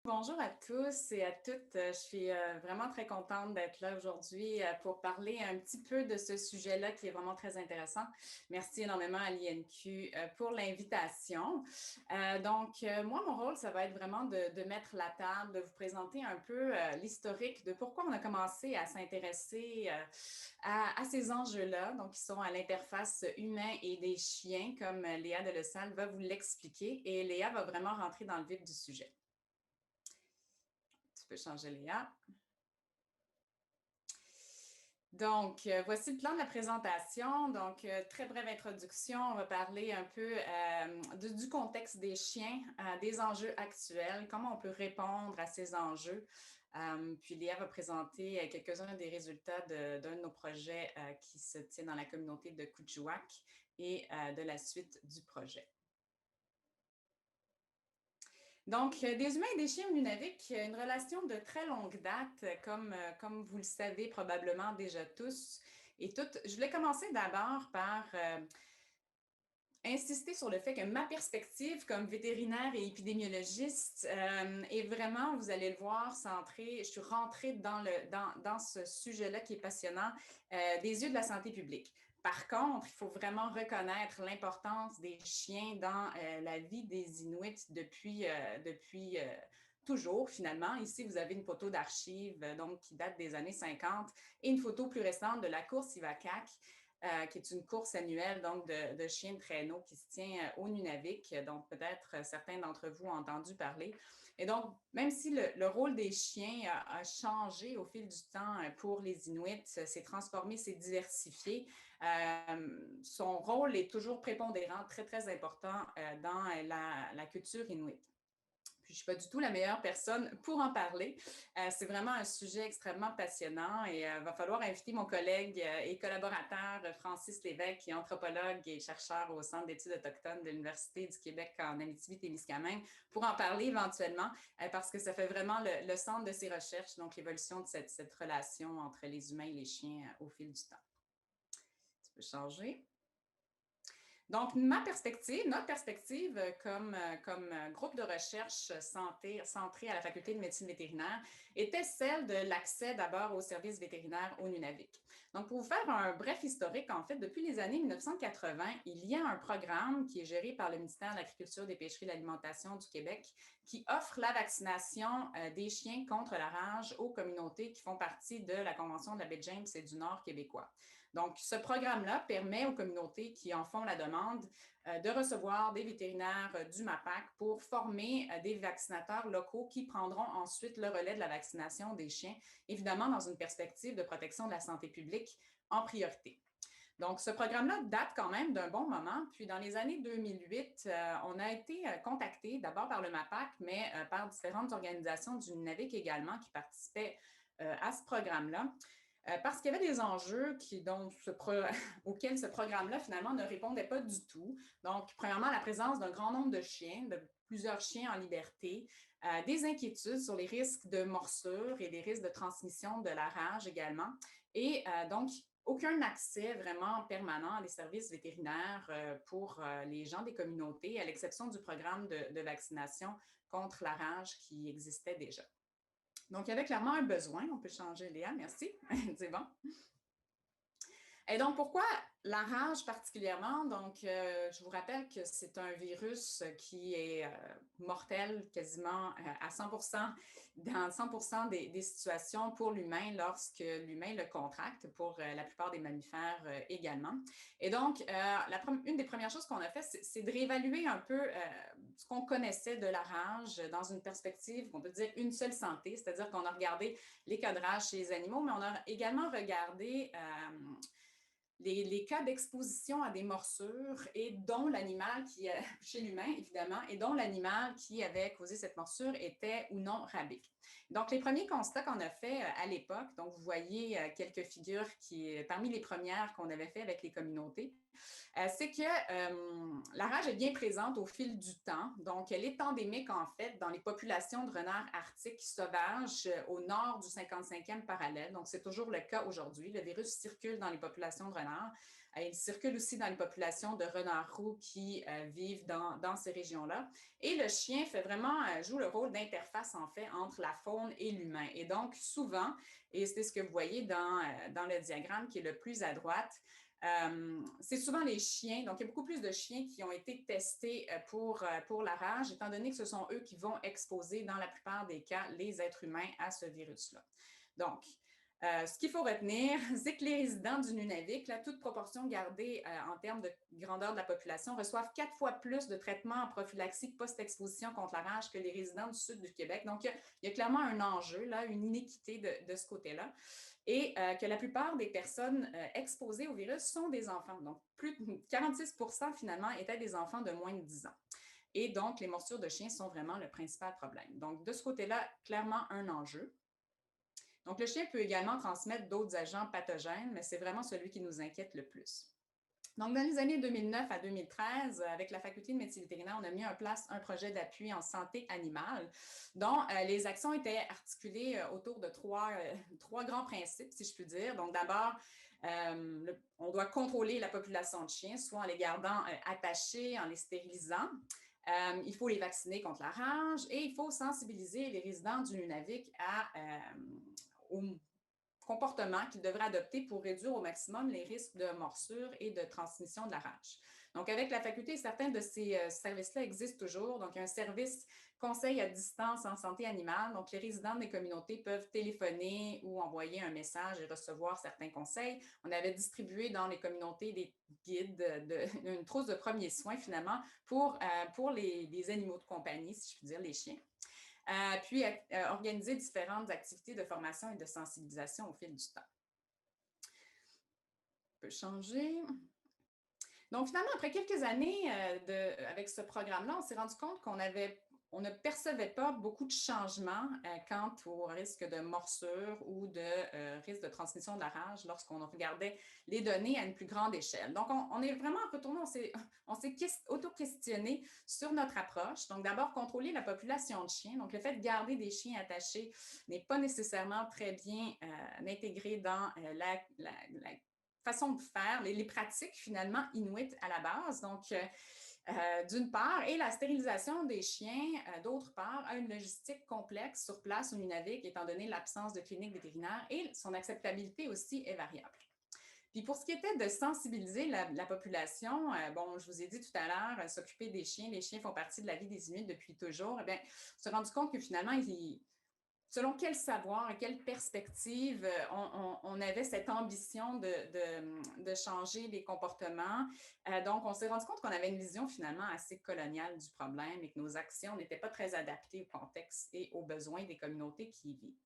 Bonjour à tous et à toutes. Je suis vraiment très contente d'être là aujourd'hui pour parler un petit peu de ce sujet-là qui est vraiment très intéressant. Merci énormément à l'INQ pour l'invitation. Moi, mon rôle, ça va être vraiment de mettre la table, de vous présenter un peu l'historique de pourquoi on a commencé à s'intéresser à ces enjeux-là, donc qui sont à l'interface humain et des chiens, comme Léa Delessal va vous l'expliquer. Et Léa va vraiment rentrer dans le vif du sujet. Tu peux changer Léa. Donc, voici le plan de la présentation. Donc, très brève introduction. On va parler un peu du contexte des chiens, des enjeux actuels, comment on peut répondre à ces enjeux. Puis Léa va présenter quelques-uns des résultats d'un de nos projets qui se tient dans la communauté de Kuujjuaq et de la suite du projet. Donc, des humains et des chiens au Nunavik, une relation de très longue date, comme vous le savez probablement déjà tous et toutes. Je voulais commencer d'abord par insister sur le fait que ma perspective comme vétérinaire et épidémiologiste est vraiment, vous allez le voir, centrée, je suis rentrée dans ce sujet-là qui est passionnant, des yeux de la santé publique. Par contre, il faut vraiment reconnaître l'importance des chiens dans la vie des Inuits depuis toujours, finalement. Ici, vous avez une photo d'archives donc qui date des années 50 et une photo plus récente de la course Ivakak, qui est une course annuelle donc de chiens de traîneau qui se tient au Nunavik. Donc, peut-être certains d'entre vous ont entendu parler. Et donc, même si le rôle des chiens a changé au fil du temps pour les Inuits, s'est transformé, s'est diversifié, son rôle est toujours prépondérant, très, très important dans la culture inuite. Puis, je ne suis pas du tout la meilleure personne pour en parler. C'est vraiment un sujet extrêmement passionnant et il va falloir inviter mon collègue et collaborateur Francis Lévesque, qui est anthropologue et chercheur au Centre d'études autochtones de l'Université du Québec en Abitibi-Témiscamingue, pour en parler éventuellement, parce que ça fait vraiment le centre de ses recherches, donc l'évolution de cette relation entre les humains et les chiens au fil du temps. Tu peux changer. Donc, notre perspective comme groupe de recherche centré à la Faculté de médecine vétérinaire était celle de l'accès d'abord aux services vétérinaires au Nunavik. Donc, pour vous faire un bref historique, en fait, depuis les années 1980, il y a un programme qui est géré par le ministère de l'Agriculture, des Pêcheries et de l'Alimentation du Québec qui offre la vaccination des chiens contre la rage aux communautés qui font partie de la Convention de la baie James et du Nord québécois. Donc, ce programme-là permet aux communautés qui en font la demande de recevoir des vétérinaires du MAPAC pour former des vaccinateurs locaux qui prendront ensuite le relais de la vaccination des chiens, évidemment dans une perspective de protection de la santé publique en priorité. Donc, ce programme-là date quand même d'un bon moment. Puis, dans les années 2008, on a été contacté d'abord par le MAPAC, mais par différentes organisations du Nunavik également qui participaient à ce programme-là. Parce qu'il y avait des enjeux auxquels ce programme-là, finalement, ne répondait pas du tout. Donc, premièrement, la présence d'un grand nombre de chiens, de plusieurs chiens en liberté, des inquiétudes sur les risques de morsure et les risques de transmission de la rage également. Et donc, aucun accès vraiment permanent à des services vétérinaires pour les gens des communautés, à l'exception du programme de vaccination contre la rage qui existait déjà. Donc, il y avait clairement un besoin. On peut changer, Léa, merci. C'est bon. Et donc, pourquoi la rage particulièrement? Donc, je vous rappelle que c'est un virus qui est mortel quasiment à 100%, dans 100% des situations pour l'humain lorsque l'humain le contracte, pour la plupart des mammifères également. Et donc, une des premières choses qu'on a fait, c'est de réévaluer un peu ce qu'on connaissait de la rage dans une perspective, on peut dire une seule santé, c'est-à-dire qu'on a regardé les cadrages chez les animaux, mais on a également regardé les cas d'exposition à des morsures et dont l'animal chez l'humain évidemment, et dont l'animal qui avait causé cette morsure était ou non rabique. Donc, les premiers constats qu'on a fait à l'époque, donc vous voyez quelques figures parmi les premières qu'on avait fait avec les communautés, c'est que la rage est bien présente au fil du temps. Donc, elle est endémique, en fait, dans les populations de renards arctiques sauvages au nord du 55e parallèle. Donc, c'est toujours le cas aujourd'hui. Le virus circule dans les populations de renards Il circule aussi dans les populations de renards roux qui vivent dans ces régions-là. Et le chien fait vraiment, joue le rôle d'interface, en fait, entre la faune et l'humain. Et donc, souvent, et c'est ce que vous voyez dans le diagramme qui est le plus à droite, c'est souvent les chiens. Donc, il y a beaucoup plus de chiens qui ont été testés pour la rage, étant donné que ce sont eux qui vont exposer, dans la plupart des cas, les êtres humains à ce virus-là. Donc, ce qu'il faut retenir, c'est que les résidents du Nunavik, là, toute proportion gardée en termes de grandeur de la population, reçoivent 4 fois plus de traitements en prophylaxie post-exposition contre la rage que les résidents du sud du Québec. Donc, il y a clairement un enjeu, là, une inéquité de ce côté-là. Et que la plupart des personnes exposées au virus sont des enfants. Donc, plus de 46 finalement étaient des enfants de moins de 10 ans. Et donc, les morsures de chiens sont vraiment le principal problème. Donc, de ce côté-là, clairement un enjeu. Donc, le chien peut également transmettre d'autres agents pathogènes, mais c'est vraiment celui qui nous inquiète le plus. Donc, dans les années 2009 à 2013, avec la Faculté de médecine vétérinaire, on a mis en place un projet d'appui en santé animale dont les actions étaient articulées autour de trois grands principes, si je puis dire. Donc, d'abord, on doit contrôler la population de chiens, soit en les gardant attachés, en les stérilisant. Il faut les vacciner contre la rage et il faut sensibiliser les résidents du Nunavik au comportements qu'ils devraient adopter pour réduire au maximum les risques de morsure et de transmission de la rage. Donc, avec la faculté, certains de ces services-là existent toujours. Donc, il y a un service conseil à distance en santé animale. Donc, les résidents des communautés peuvent téléphoner ou envoyer un message et recevoir certains conseils. On avait distribué dans les communautés des guides, une trousse de premiers soins, finalement, pour les animaux de compagnie, si je puis dire, les chiens. Puis organiser différentes activités de formation et de sensibilisation au fil du temps. On peut changer. Donc, finalement, après quelques années avec ce programme-là, on s'est rendu compte on ne percevait pas beaucoup de changements quant au risque de morsure ou de risque de transmission de la rage lorsqu'on regardait les données à une plus grande échelle. Donc, on est vraiment retourné, on s'est auto-questionné sur notre approche. Donc, d'abord, contrôler la population de chiens. Donc, le fait de garder des chiens attachés n'est pas nécessairement très bien intégré dans la façon de faire, les pratiques finalement inuites à la base. Donc, d'une part, et la stérilisation des chiens, d'autre part, a une logistique complexe sur place au Nunavik, étant donné l'absence de clinique vétérinaire et son acceptabilité aussi est variable. Puis pour ce qui était de sensibiliser la population, bon, je vous ai dit tout à l'heure, s'occuper des chiens, les chiens font partie de la vie des Inuits depuis toujours, eh bien, on s'est rendu compte que finalement, selon quel savoir et quelle perspective on avait cette ambition de changer les comportements. Donc, on s'est rendu compte qu'on avait une vision finalement assez coloniale du problème et que nos actions n'étaient pas très adaptées au contexte et aux besoins des communautés qui y vivent.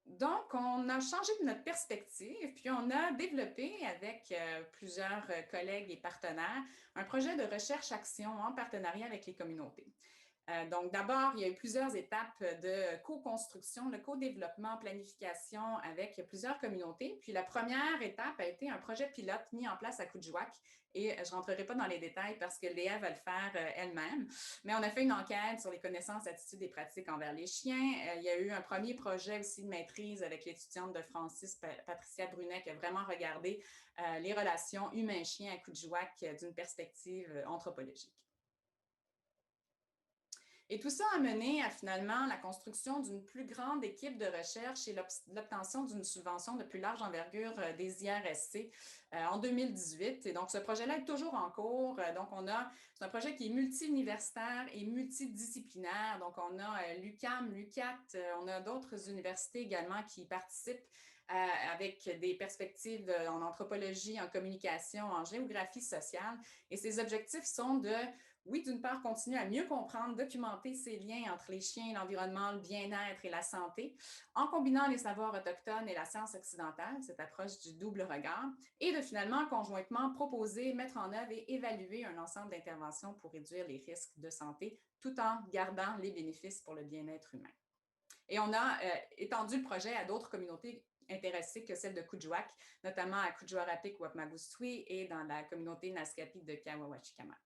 Donc, on a changé de notre perspective, puis on a développé avec plusieurs collègues et partenaires un projet de recherche-action en partenariat avec les communautés. Donc, d'abord, il y a eu plusieurs étapes de co-construction, de co-développement, planification avec plusieurs communautés. Puis, la première étape a été un projet pilote mis en place à Kuujjuaq. Et je ne rentrerai pas dans les détails parce que Léa va le faire elle-même. Mais on a fait une enquête sur les connaissances, attitudes et pratiques envers les chiens. Il y a eu un premier projet aussi de maîtrise avec l'étudiante de Francis, Patricia Brunet, qui a vraiment regardé les relations humain-chien à Kuujjuaq d'une perspective anthropologique. Et tout ça a mené à finalement la construction d'une plus grande équipe de recherche et l'obtention d'une subvention de plus large envergure des IRSC en 2018. Et donc, ce projet-là est toujours en cours. Donc, c'est un projet qui est multi-universitaire et multidisciplinaire. Donc, on a l'UQAM, l'UQAT, on a d'autres universités également qui participent avec des perspectives en anthropologie, en communication, en géographie sociale. Et ces objectifs sont de oui, d'une part, continuer à mieux comprendre, documenter ces liens entre les chiens, l'environnement, le bien-être et la santé, en combinant les savoirs autochtones et la science occidentale, cette approche du double regard, et de finalement, conjointement, proposer, mettre en œuvre et évaluer un ensemble d'interventions pour réduire les risques de santé, tout en gardant les bénéfices pour le bien-être humain. Et on a étendu le projet à d'autres communautés intéressées que celle de Kuujjuaq, notamment à Kuujjuarapik, Wapmagustwi et dans la communauté Naskapi de Kawawachikamach.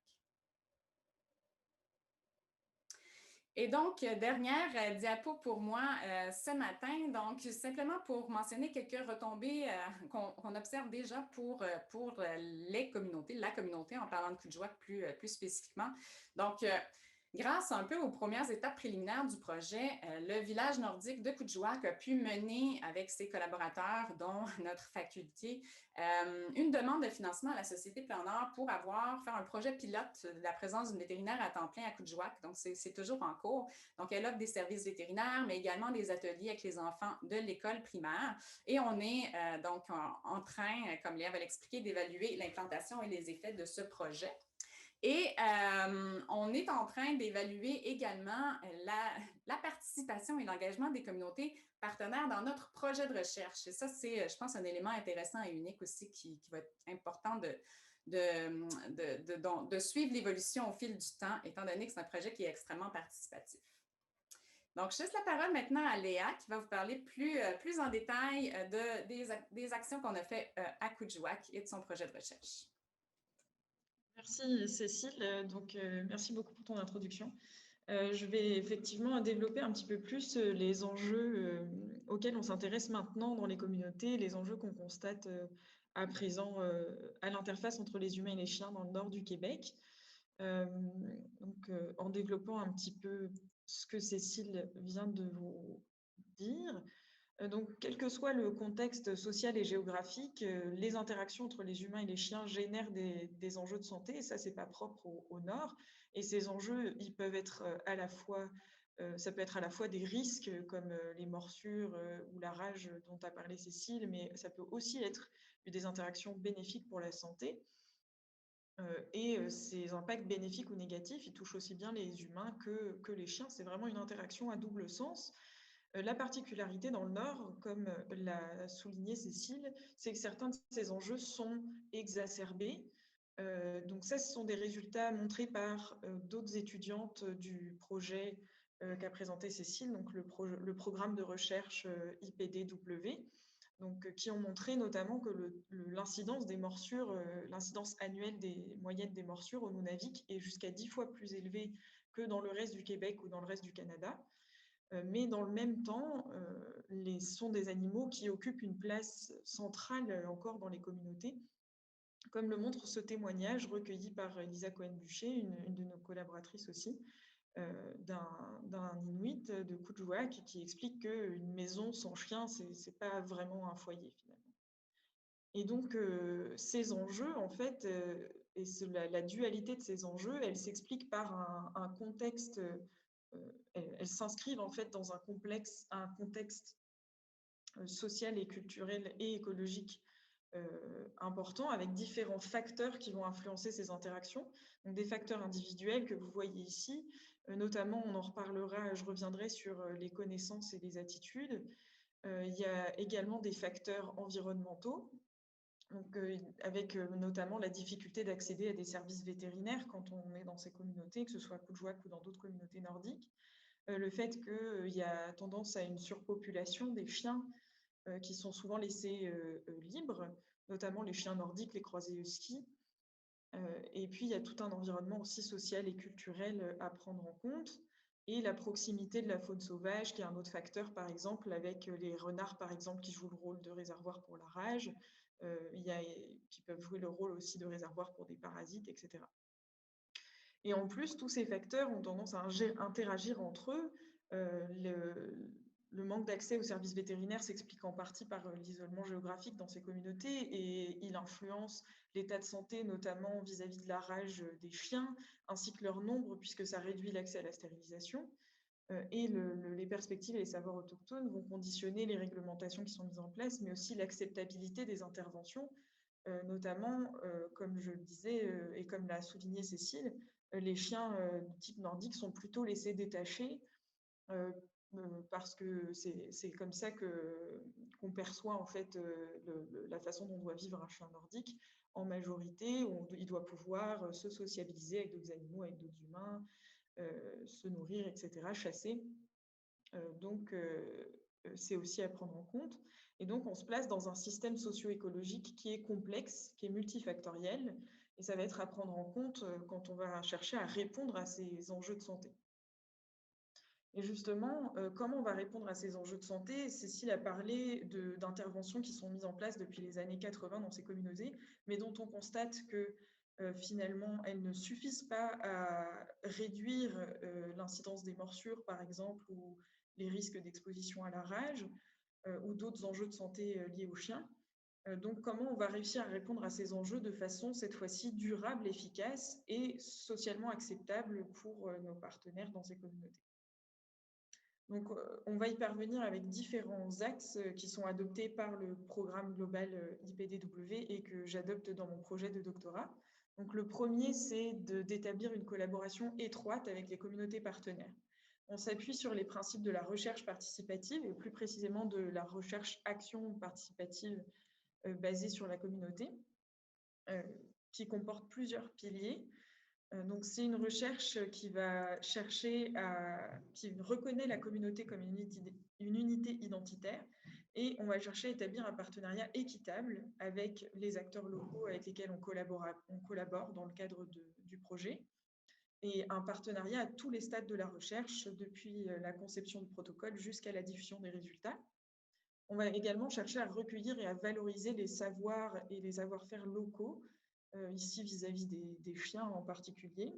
Et donc, dernière diapo pour moi ce matin. Donc, simplement pour mentionner quelques retombées qu'on observe déjà pour les communautés, la communauté, en parlant de Kuujjuaq plus spécifiquement. Donc, grâce un peu aux premières étapes préliminaires du projet, le village nordique de Kuujjuaq a pu mener avec ses collaborateurs, dont notre faculté, une demande de financement à la Société Plan Nord pour faire un projet pilote de la présence d'une vétérinaire à temps plein à Kuujjuaq. Donc, c'est toujours en cours. Donc, elle offre des services vétérinaires, mais également des ateliers avec les enfants de l'école primaire. Et on est donc en train, comme Léa va l'expliquer, d'évaluer l'implantation et les effets de ce projet. Et on est en train d'évaluer également la participation et l'engagement des communautés partenaires dans notre projet de recherche. Et ça, c'est, je pense, un élément intéressant et unique aussi qui va être important de suivre l'évolution au fil du temps, étant donné que c'est un projet qui est extrêmement participatif. Donc, je laisse la parole maintenant à Léa qui va vous parler plus en détail des actions qu'on a faites à Kuujjuaq et de son projet de recherche. Merci Cécile, merci beaucoup pour ton introduction. Je vais effectivement développer un petit peu plus les enjeux auxquels on s'intéresse maintenant dans les communautés, les enjeux qu'on constate à présent à l'interface entre les humains et les chiens dans le nord du Québec. En développant un petit peu ce que Cécile vient de vous dire. Donc, quel que soit le contexte social et géographique, les interactions entre les humains et les chiens génèrent des enjeux de santé, et ça, c'est pas propre au Nord. Et ces enjeux, ils peuvent être ça peut être à la fois des risques comme les morsures ou la rage dont a parlé Cécile, mais ça peut aussi être des interactions bénéfiques pour la santé. Ces impacts bénéfiques ou négatifs, ils touchent aussi bien les humains que les chiens. C'est vraiment une interaction à double sens. La particularité dans le Nord, comme l'a souligné Cécile, c'est que certains de ces enjeux sont exacerbés. Donc ça, ce sont des résultats montrés par d'autres étudiantes du projet qu'a présenté Cécile, donc le programme de recherche IPDW, qui ont montré notamment que l'incidence des morsures, l'incidence annuelle moyenne des morsures au Nunavik est jusqu'à 10 fois plus élevée que dans le reste du Québec ou dans le reste du Canada. Mais dans le même temps, ce sont des animaux qui occupent une place centrale encore dans les communautés, comme le montre ce témoignage recueilli par Lisa Cohen-Bûcher, une de nos collaboratrices aussi, d'un Inuit de Kuujjuaq qui explique qu'une maison sans chien, c'est pas vraiment un foyer finalement. Et donc, ces enjeux, en fait, et la dualité de ces enjeux, elle s'explique par un contexte, elles s'inscrivent en fait dans un contexte social et culturel et écologique important, avec différents facteurs qui vont influencer ces interactions. Donc des facteurs individuels que vous voyez ici, notamment, on en reparlera, je reviendrai sur les connaissances et les attitudes. Il y a également des facteurs environnementaux, donc, avec notamment la difficulté d'accéder à des services vétérinaires quand on est dans ces communautés, que ce soit à Kuujjuaq ou dans d'autres communautés nordiques. Le fait qu'il y a tendance à une surpopulation des chiens qui sont souvent laissés libres, notamment les chiens nordiques, les croisés huskies. Et puis, il y a tout un environnement aussi social et culturel à prendre en compte. Et la proximité de la faune sauvage, qui est un autre facteur, par exemple, avec les renards, par exemple, qui jouent le rôle de réservoir pour la rage, qui peuvent jouer le rôle aussi de réservoir pour des parasites, etc. Et en plus, tous ces facteurs ont tendance à interagir entre eux. Le manque d'accès aux services vétérinaires s'explique en partie par l'isolement géographique dans ces communautés et il influence l'état de santé, notamment vis-à-vis de la rage des chiens, ainsi que leur nombre, puisque ça réduit l'accès à la stérilisation. Et les perspectives et les savoirs autochtones vont conditionner les réglementations qui sont mises en place, mais aussi l'acceptabilité des interventions, notamment, comme je le disais et comme l'a souligné Cécile, les chiens de type nordique sont plutôt laissés détachés parce que c'est comme ça qu'on perçoit en fait la façon dont doit vivre un chien nordique en majorité, où il doit pouvoir se sociabiliser avec d'autres animaux, avec d'autres humains, se nourrir, etc., chasser. C'est aussi à prendre en compte. Et donc, on se place dans un système socio-écologique qui est complexe, qui est multifactoriel, et ça va être à prendre en compte quand on va chercher à répondre à ces enjeux de santé. Et justement, comment on va répondre à ces enjeux de santé? Cécile a parlé d'interventions qui sont mises en place depuis les années 80 dans ces communautés, mais dont on constate que finalement, elles ne suffisent pas à réduire l'incidence des morsures, par exemple, ou les risques d'exposition à la rage, ou d'autres enjeux de santé liés aux chiens. Donc, comment on va réussir à répondre à ces enjeux de façon, cette fois-ci, durable, efficace et socialement acceptable pour nos partenaires dans ces communautés? Donc, on va y parvenir avec différents axes qui sont adoptés par le programme global IPDW et que j'adopte dans mon projet de doctorat. Donc, le premier, c'est d'établir une collaboration étroite avec les communautés partenaires. On s'appuie sur les principes de la recherche participative et plus précisément de la recherche-action participative basée sur la communauté, euh, qui comporte plusieurs piliers. Donc, c'est une recherche qui va qui reconnaît la communauté comme une unité identitaire et on va chercher à établir un partenariat équitable avec les acteurs locaux avec lesquels on collabore dans le cadre du projet et un partenariat à tous les stades de la recherche, depuis la conception du protocole jusqu'à la diffusion des résultats. On va également chercher à recueillir et à valoriser les savoirs et les savoir-faire locaux, ici vis-à-vis des chiens en particulier.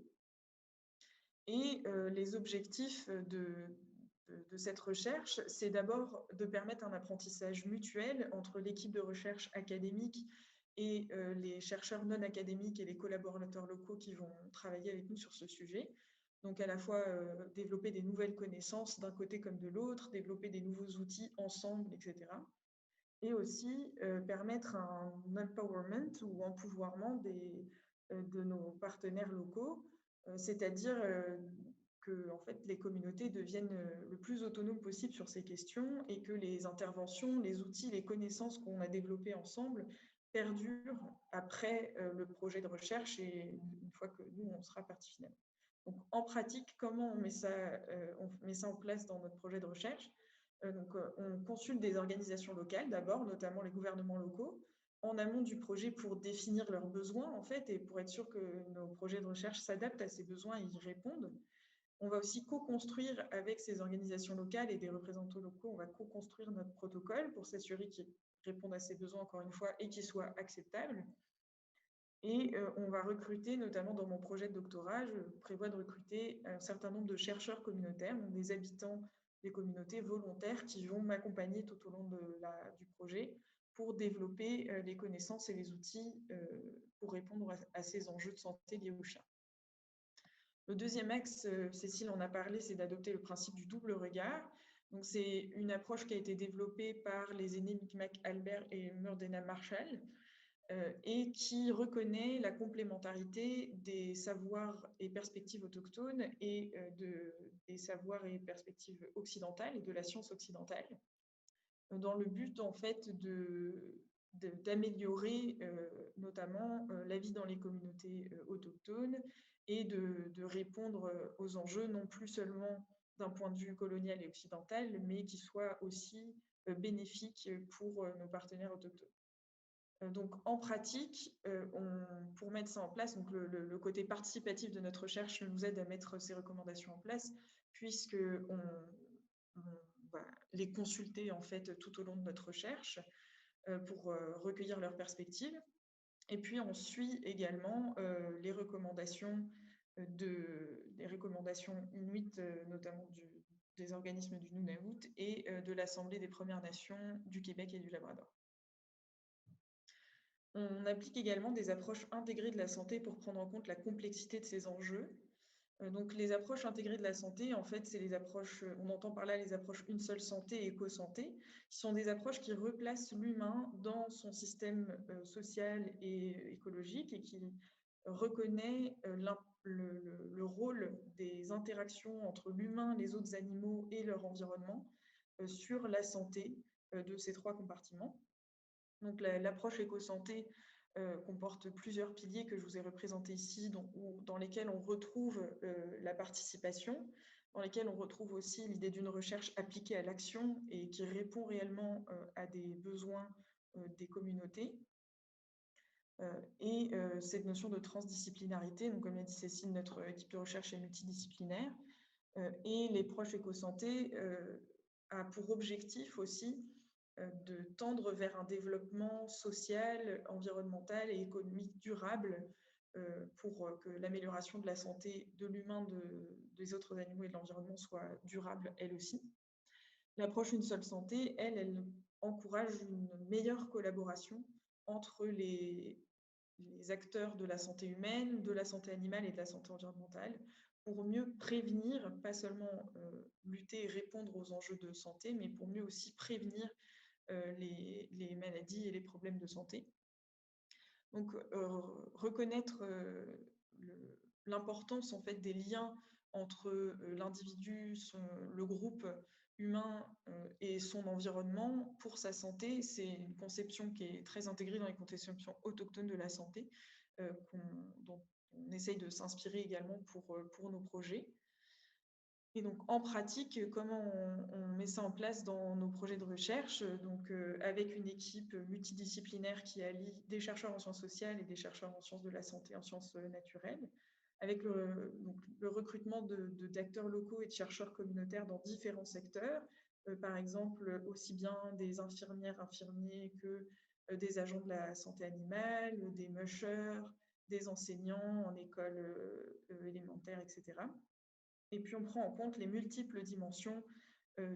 Et les objectifs de cette recherche, c'est d'abord de permettre un apprentissage mutuel entre l'équipe de recherche académique et les chercheurs non académiques et les collaborateurs locaux qui vont travailler avec nous sur ce sujet. Donc à la fois développer des nouvelles connaissances d'un côté comme de l'autre, développer des nouveaux outils ensemble, etc. Et aussi permettre un empowerment ou empouvoirment de nos partenaires locaux, c'est-à-dire que en fait, les communautés deviennent le plus autonomes possible sur ces questions et que les interventions, les outils, les connaissances qu'on a développées ensemble perdurent après le projet de recherche et une fois que nous, on sera partie finale. Donc, en pratique, comment on met ça en place dans notre projet de recherche? On consulte des organisations locales d'abord, notamment les gouvernements locaux, en amont du projet pour définir leurs besoins, en fait, et pour être sûr que nos projets de recherche s'adaptent à ces besoins et y répondent. On va aussi co-construire avec ces organisations locales et des représentants locaux, on va co-construire notre protocole pour s'assurer qu'il réponde à ces besoins, encore une fois, et qu'il soit acceptable. Et on va recruter, notamment dans mon projet de doctorat, je prévois de recruter un certain nombre de chercheurs communautaires, donc des habitants des communautés volontaires qui vont m'accompagner tout au long du projet pour développer les connaissances et les outils pour répondre à ces enjeux de santé liés aux chiens. Le deuxième axe, Cécile en a parlé, c'est d'adopter le principe du double regard. Donc, c'est une approche qui a été développée par les aînés Micmac Albert et Murdena Marshall, et qui reconnaît la complémentarité des savoirs et perspectives autochtones et des savoirs et perspectives occidentales et de la science occidentale, dans le but en fait d'améliorer notamment la vie dans les communautés autochtones et de répondre aux enjeux non plus seulement d'un point de vue colonial et occidental, mais qui soit aussi bénéfique pour nos partenaires autochtones. Donc, en pratique, pour mettre ça en place, donc le côté participatif de notre recherche nous aide à mettre ces recommandations en place, puisqu'on va les consulter en fait tout au long de notre recherche pour recueillir leurs perspectives. Et puis, on suit également les recommandations inuites, notamment des organismes du Nunavut et de l'Assemblée des Premières Nations du Québec et du Labrador. On applique également des approches intégrées de la santé pour prendre en compte la complexité de ces enjeux. Donc, les approches intégrées de la santé, en fait, c'est les approches, on entend par là les approches une seule santé et éco-santé, qui sont des approches qui replacent l'humain dans son système social et écologique et qui reconnaît le rôle des interactions entre l'humain, les autres animaux et leur environnement sur la santé de ces trois compartiments. Donc, l'approche éco-santé comporte plusieurs piliers que je vous ai représentés ici, dans lesquels on retrouve la participation, dans lesquels on retrouve aussi l'idée d'une recherche appliquée à l'action et qui répond réellement à des besoins des communautés. Et cette notion de transdisciplinarité, donc comme l'a dit Cécile, notre équipe de recherche est multidisciplinaire. Et les proches éco-santé a pour objectif aussi de tendre vers un développement social, environnemental et économique durable pour que l'amélioration de la santé de l'humain, des autres animaux et de l'environnement soit durable elle aussi. L'approche Une seule santé, elle encourage une meilleure collaboration entre les acteurs de la santé humaine, de la santé animale et de la santé environnementale pour mieux prévenir, pas seulement lutter et répondre aux enjeux de santé, mais pour mieux aussi prévenir les maladies et les problèmes de santé. Donc, reconnaître l'importance en fait des liens entre l'individu, le groupe humain et son environnement pour sa santé, c'est une conception qui est très intégrée dans les conceptions autochtones de la santé, dont on essaye de s'inspirer également pour nos projets. Et donc, en pratique, comment on met ça en place dans nos projets de recherche? Donc, avec une équipe multidisciplinaire qui allie des chercheurs en sciences sociales et des chercheurs en sciences de la santé, en sciences naturelles, avec le recrutement d'acteurs locaux et de chercheurs communautaires dans différents secteurs, par exemple, aussi bien des infirmières, infirmiers que des agents de la santé animale, des mushers, des enseignants en école élémentaire, etc. Et puis, on prend en compte les multiples dimensions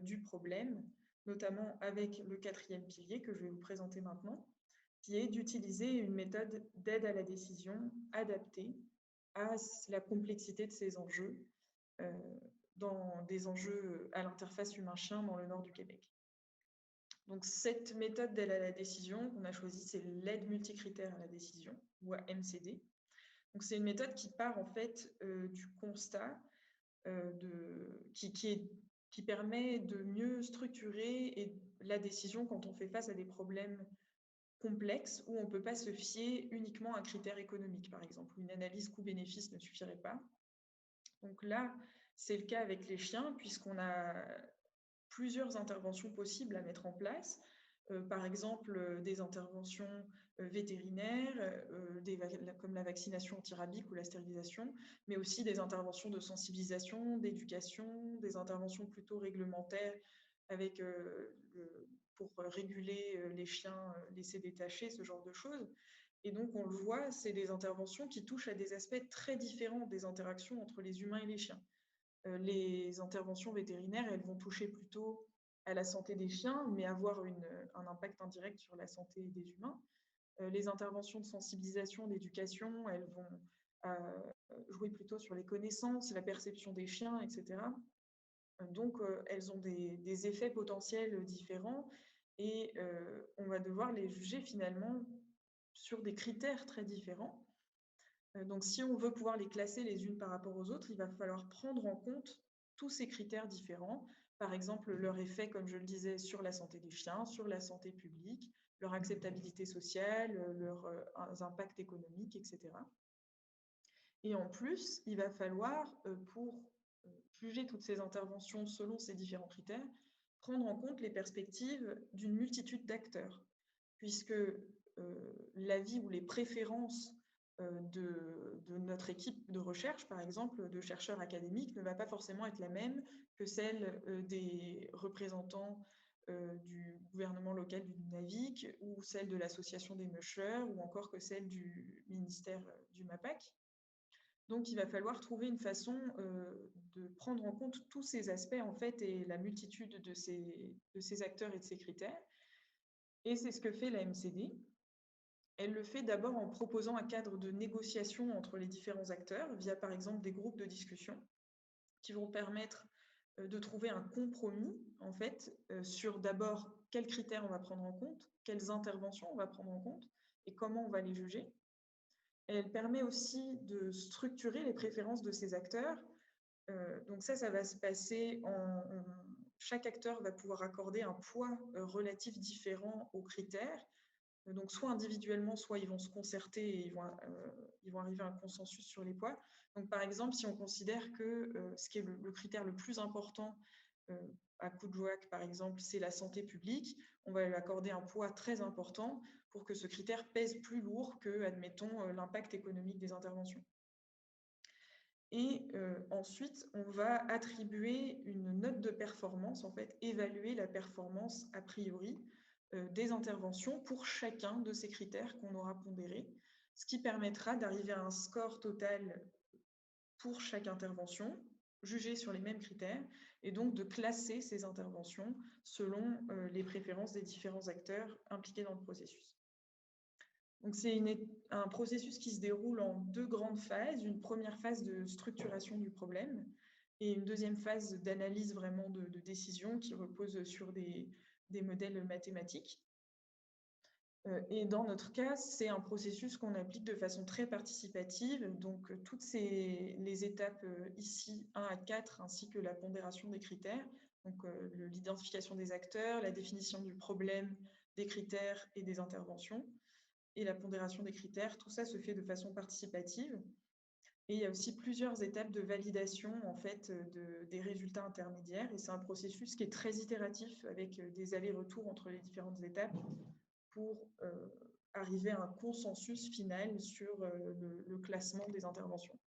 du problème, notamment avec le quatrième pilier que je vais vous présenter maintenant, qui est d'utiliser une méthode d'aide à la décision adaptée à la complexité de ces enjeux, dans des enjeux à l'interface humain-chien dans le nord du Québec. Donc, cette méthode d'aide à la décision qu'on a choisie, c'est l'aide multicritère à la décision, ou AMCD. Donc, c'est une méthode qui part en fait du constat qui permet de mieux structurer la décision quand on fait face à des problèmes complexes où on ne peut pas se fier uniquement à un critère économique, par exemple, où une analyse coût-bénéfice ne suffirait pas. Donc là, c'est le cas avec les chiens, puisqu'on a plusieurs interventions possibles à mettre en place. Par exemple, des interventions vétérinaires, comme la vaccination antirabique ou la stérilisation, mais aussi des interventions de sensibilisation, d'éducation, des interventions plutôt réglementaires avec, pour réguler les chiens laissés détachés, ce genre de choses. Et donc, on le voit, c'est des interventions qui touchent à des aspects très différents des interactions entre les humains et les chiens. Les interventions vétérinaires, elles vont toucher plutôt à la santé des chiens, mais avoir un impact indirect sur la santé des humains. Les interventions de sensibilisation, d'éducation, elles vont jouer plutôt sur les connaissances, la perception des chiens, etc. Donc, elles ont des effets potentiels différents et on va devoir les juger finalement sur des critères très différents. Donc, si on veut pouvoir les classer les unes par rapport aux autres, il va falloir prendre en compte tous ces critères différents. Par exemple, leur effet, comme je le disais, sur la santé des chiens, sur la santé publique, leur acceptabilité sociale, leurs impacts économiques, etc. Et en plus, il va falloir, pour juger toutes ces interventions selon ces différents critères, prendre en compte les perspectives d'une multitude d'acteurs, puisque l'avis ou les préférences de notre équipe de recherche, par exemple, de chercheurs académiques, ne va pas forcément être la même que celle des représentants du gouvernement local du Nunavik ou celle de l'association des mushers ou encore que celle du ministère du MAPAC. Donc, il va falloir trouver une façon de prendre en compte tous ces aspects en fait et la multitude de ces acteurs et de ces critères. Et c'est ce que fait la MCD. Elle le fait d'abord en proposant un cadre de négociation entre les différents acteurs via par exemple des groupes de discussion qui vont permettre de trouver un compromis en fait sur d'abord quels critères on va prendre en compte, quelles interventions on va prendre en compte et comment on va les juger. Elle permet aussi de structurer les préférences de ces acteurs. Donc ça va se passer chaque acteur va pouvoir accorder un poids relatif différent aux critères. Donc, soit individuellement, soit ils vont se concerter et ils vont arriver à un consensus sur les poids. Donc, par exemple, si on considère que ce qui est le critère le plus important à Kuujjuaq, par exemple, c'est la santé publique, on va lui accorder un poids très important pour que ce critère pèse plus lourd que, admettons, l'impact économique des interventions. Et ensuite, on va attribuer une note de performance, en fait, évaluer la performance a priori des interventions pour chacun de ces critères qu'on aura pondérés, ce qui permettra d'arriver à un score total pour chaque intervention, jugé sur les mêmes critères, et donc de classer ces interventions selon les préférences des différents acteurs impliqués dans le processus. Donc, c'est un processus qui se déroule en 2 grandes phases. Une première phase de structuration du problème et une deuxième phase d'analyse vraiment de décision qui repose sur des modèles mathématiques. Et dans notre cas, c'est un processus qu'on applique de façon très participative. Donc, toutes les étapes ici, 1 à 4, ainsi que la pondération des critères, donc l'identification des acteurs, la définition du problème, des critères et des interventions, et la pondération des critères, tout ça se fait de façon participative. Et il y a aussi plusieurs étapes de validation en fait, des résultats intermédiaires. Et c'est un processus qui est très itératif avec des allers-retours entre les différentes étapes pour arriver à un consensus final sur le classement des interventions.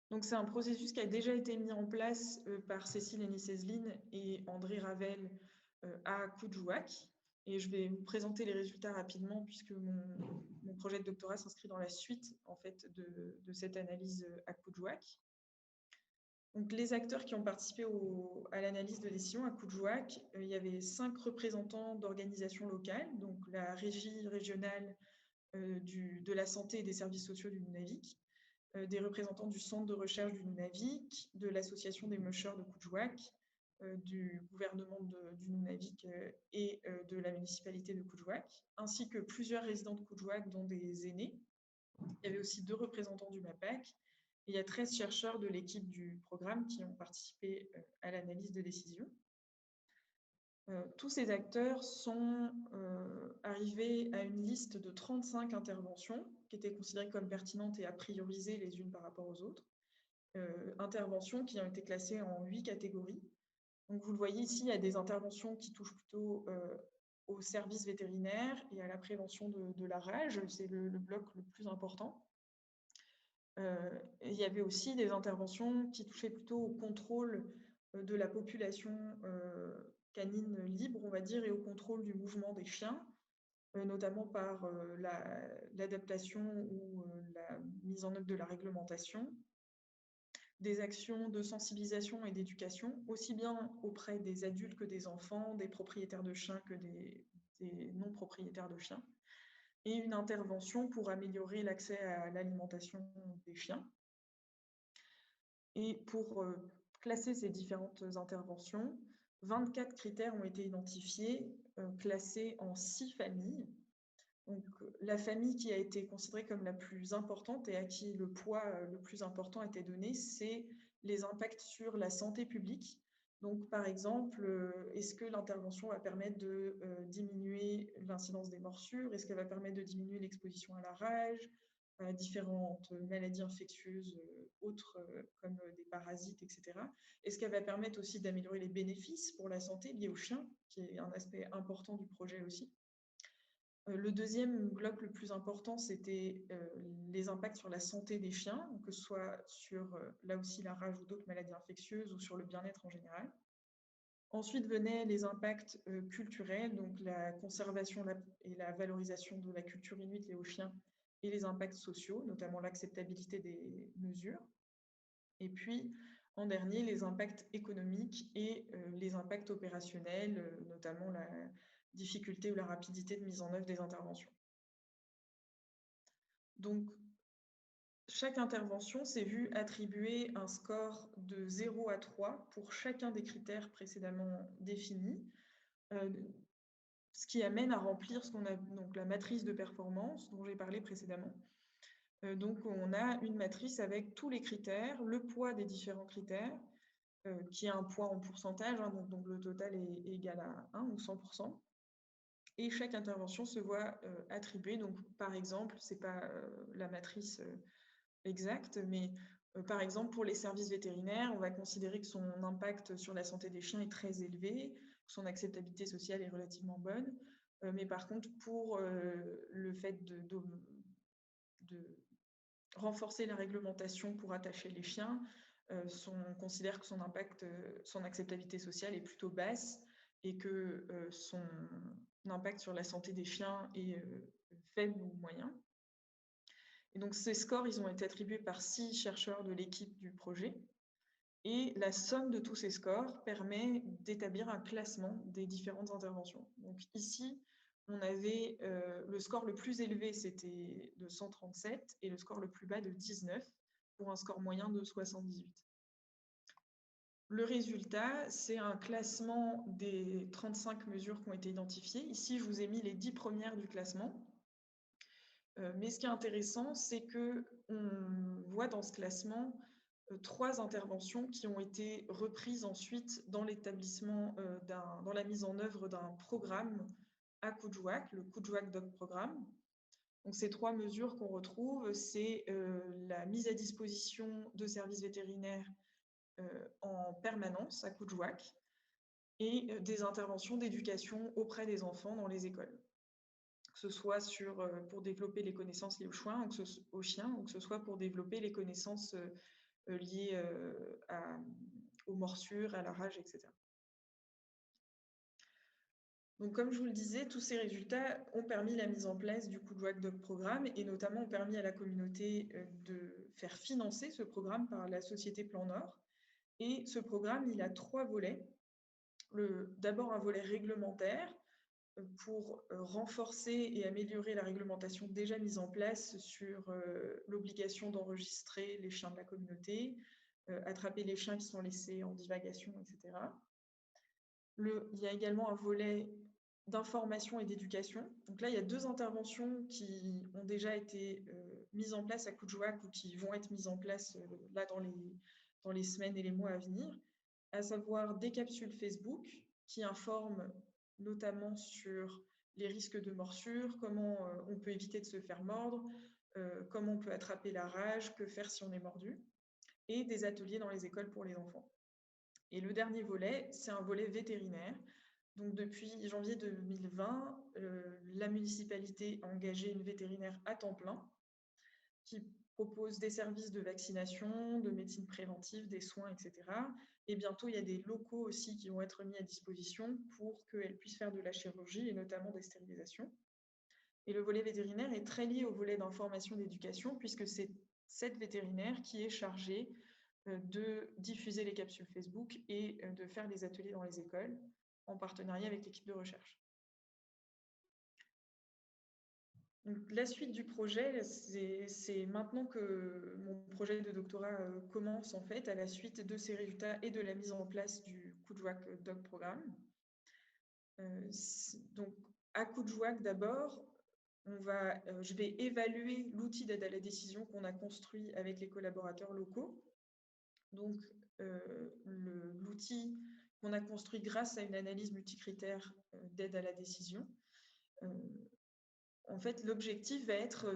Donc, c'est un processus qui a déjà été mis en place par Cécile Henny-Cézeline et André Ravel à Coudjouac. Et je vais vous présenter les résultats rapidement puisque mon projet de doctorat s'inscrit dans la suite en fait, de cette analyse à Coudjouac. Donc, les acteurs qui ont participé à l'analyse de décision à Coudjouac, il y avait 5 représentants d'organisations locales, donc la régie régionale de la santé et des services sociaux du Nunavik, des représentants du centre de recherche du Nunavik, de l'association des mushers de Coudjouac, du gouvernement du Nunavik et de la municipalité de Coudjouac, ainsi que plusieurs résidents de Coudjouac, dont des aînés. Il y avait aussi 2 représentants du MAPAC. Et il y a 13 chercheurs de l'équipe du programme qui ont participé à l'analyse de décision. Tous ces acteurs sont arrivés à une liste de 35 interventions qui étaient considérées comme pertinentes et à prioriser les unes par rapport aux autres. Interventions qui ont été classées en 8 catégories. Donc, vous le voyez ici, il y a des interventions qui touchent plutôt au service vétérinaire et à la prévention de la rage. C'est le bloc le plus important. Il y avait aussi des interventions qui touchaient plutôt au contrôle de la population canine libre, on va dire, et au contrôle du mouvement des chiens, notamment par l'adaptation ou la mise en œuvre de la réglementation, des actions de sensibilisation et d'éducation, aussi bien auprès des adultes que des enfants, des propriétaires de chiens que des non-propriétaires de chiens, et une intervention pour améliorer l'accès à l'alimentation des chiens. Et pour classer ces différentes interventions, 24 critères ont été identifiés, classés en 6 familles. Donc, la famille qui a été considérée comme la plus importante et à qui le poids le plus important a été donné, c'est les impacts sur la santé publique. Donc, par exemple, est-ce que l'intervention va permettre de diminuer l'incidence des morsures? Est-ce qu'elle va permettre de diminuer l'exposition à la rage, à différentes maladies infectieuses autres comme des parasites, etc. Est-ce qu'elle va permettre aussi d'améliorer les bénéfices pour la santé liés aux chiens, qui est un aspect important du projet aussi? Le deuxième bloc le plus important, c'était les impacts sur la santé des chiens, que ce soit sur, là aussi, la rage ou d'autres maladies infectieuses ou sur le bien-être en général. Ensuite venaient les impacts culturels, donc la conservation et la valorisation de la culture inuit liée aux chiens et les impacts sociaux, notamment l'acceptabilité des mesures. Et puis, en dernier, les impacts économiques et les impacts opérationnels, notamment la difficulté ou la rapidité de mise en œuvre des interventions. Donc, chaque intervention s'est vue attribuer un score de 0 à 3 pour chacun des critères précédemment définis, ce qui amène à remplir ce qu'on a donc la matrice de performance dont j'ai parlé précédemment. Donc, on a une matrice avec tous les critères, le poids des différents critères, qui a un poids en pourcentage, hein, donc le total est égal à 1 ou 100%. Et chaque intervention se voit attribuer, donc par exemple, ce n'est pas la matrice exacte, mais par exemple, pour les services vétérinaires, on va considérer que son impact sur la santé des chiens est très élevé, que son acceptabilité sociale est relativement bonne. Mais par contre, pour le fait renforcer la réglementation pour attacher les chiens. On considère que son acceptabilité sociale est plutôt basse et que son impact sur la santé des chiens est faible ou moyen. Et donc ces scores, ils ont été attribués par 6 chercheurs de l'équipe du projet. Et la somme de tous ces scores permet d'établir un classement des différentes interventions. Donc ici, on avait le score le plus élevé, c'était de 137, et le score le plus bas de 19, pour un score moyen de 78. Le résultat, c'est un classement des 35 mesures qui ont été identifiées. Ici, je vous ai mis les 10 premières du classement. Mais ce qui est intéressant, c'est qu'on voit dans ce classement 3 interventions qui ont été reprises ensuite dans l'établissement, dans la mise en œuvre d'un programme à Kuujjuaq, le Kuujjuaq Dog Programme. Donc ces 3 mesures qu'on retrouve, c'est la mise à disposition de services vétérinaires en permanence à Kuujjuaq et des interventions d'éducation auprès des enfants dans les écoles, que ce soit pour développer les connaissances liées aux chiens, ou que ce soit pour développer les connaissances liées aux morsures, à la rage, etc. Donc, comme je vous le disais, tous ces résultats ont permis la mise en place du Kuujjuaq Dog Programme et notamment ont permis à la communauté de faire financer ce programme par la société Plan Nord. Et ce programme, il a 3 volets. D'abord, un volet réglementaire pour renforcer et améliorer la réglementation déjà mise en place sur l'obligation d'enregistrer les chiens de la communauté, attraper les chiens qui sont laissés en divagation, etc. Il y a également un volet d'information et d'éducation. Donc là, il y a 2 interventions qui ont déjà été mises en place à Kuujjuaq ou qui vont être mises en place là dans les semaines et les mois à venir, à savoir des capsules Facebook qui informent notamment sur les risques de morsure, comment on peut éviter de se faire mordre, comment on peut attraper la rage, que faire si on est mordu, et des ateliers dans les écoles pour les enfants. Et le dernier volet, c'est un volet vétérinaire. Donc depuis janvier 2020, la municipalité a engagé une vétérinaire à temps plein qui propose des services de vaccination, de médecine préventive, des soins, etc. Et bientôt, il y a des locaux aussi qui vont être mis à disposition pour qu'elle puisse faire de la chirurgie et notamment des stérilisations. Et le volet vétérinaire est très lié au volet d'information et d'éducation puisque c'est cette vétérinaire qui est chargée de diffuser les capsules Facebook et de faire des ateliers dans les écoles en partenariat avec l'équipe de recherche. Donc, la suite du projet, c'est maintenant que mon projet de doctorat commence en fait à la suite de ces résultats et de la mise en place du Kuujjuaq Dog Programme. Donc à Kuujjuaq d'abord, je vais évaluer l'outil d'aide à la décision qu'on a construit avec les collaborateurs locaux. Donc l'outil qu'on a construit grâce à une analyse multicritère d'aide à la décision. En fait, l'objectif va être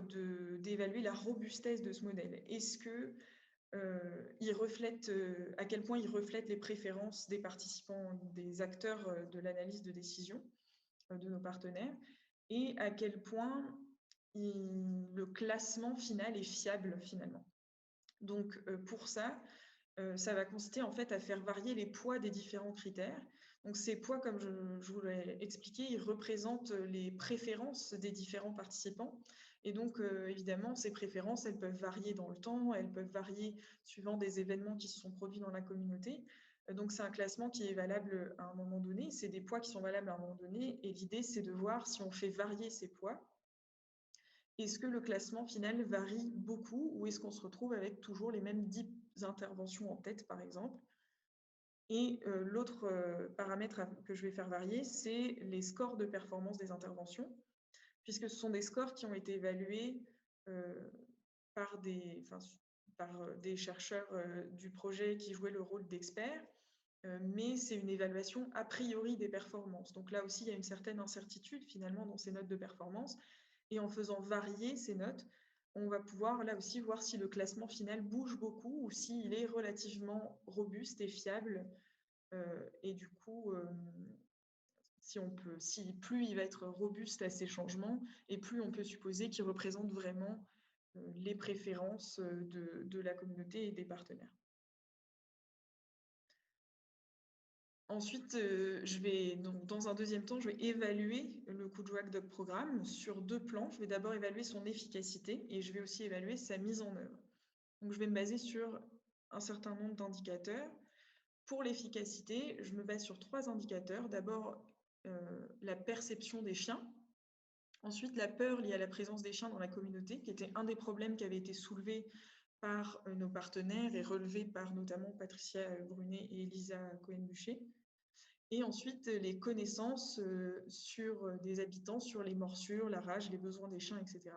d'évaluer la robustesse de ce modèle. Est-ce que il reflète, à quel point il reflète les préférences des participants, des acteurs de l'analyse de décision de nos partenaires, et à quel point le classement final est fiable finalement. Donc pour ça, ça va consister en fait à faire varier les poids des différents critères. Donc ces poids, comme je vous l'ai expliqué, ils représentent les préférences des différents participants. Et donc, évidemment, ces préférences, elles peuvent varier dans le temps, elles peuvent varier suivant des événements qui se sont produits dans la communauté. Donc, c'est un classement qui est valable à un moment donné, c'est des poids qui sont valables à un moment donné, et l'idée, c'est de voir si on fait varier ces poids. Est-ce que le classement final varie beaucoup ou est-ce qu'on se retrouve avec toujours les mêmes 10 interventions en tête, par exemple? Et l'autre paramètre que je vais faire varier, c'est les scores de performance des interventions, puisque ce sont des scores qui ont été évalués par des chercheurs du projet qui jouaient le rôle d'experts, mais c'est une évaluation a priori des performances. Donc là aussi, il y a une certaine incertitude finalement dans ces notes de performance. Et en faisant varier ces notes, on va pouvoir là aussi voir si le classement final bouge beaucoup ou s'il est relativement robuste et fiable. Et du coup, si plus il va être robuste à ces changements, et plus on peut supposer qu'il représente vraiment les préférences de la communauté et des partenaires. Ensuite, donc, dans un deuxième temps, je vais évaluer le Kuujjuaq Doc Programme sur 2 plans. Je vais d'abord évaluer son efficacité et je vais aussi évaluer sa mise en œuvre. Donc, je vais me baser sur un certain nombre d'indicateurs. Pour l'efficacité, je me base sur 3 indicateurs. D'abord, la perception des chiens. Ensuite, la peur liée à la présence des chiens dans la communauté, qui était un des problèmes qui avait été soulevé par nos partenaires et relevé par notamment Patricia Brunet et Elisa Cohen-Bûcher. Et ensuite, les connaissances des habitants sur les morsures, la rage, les besoins des chiens, etc.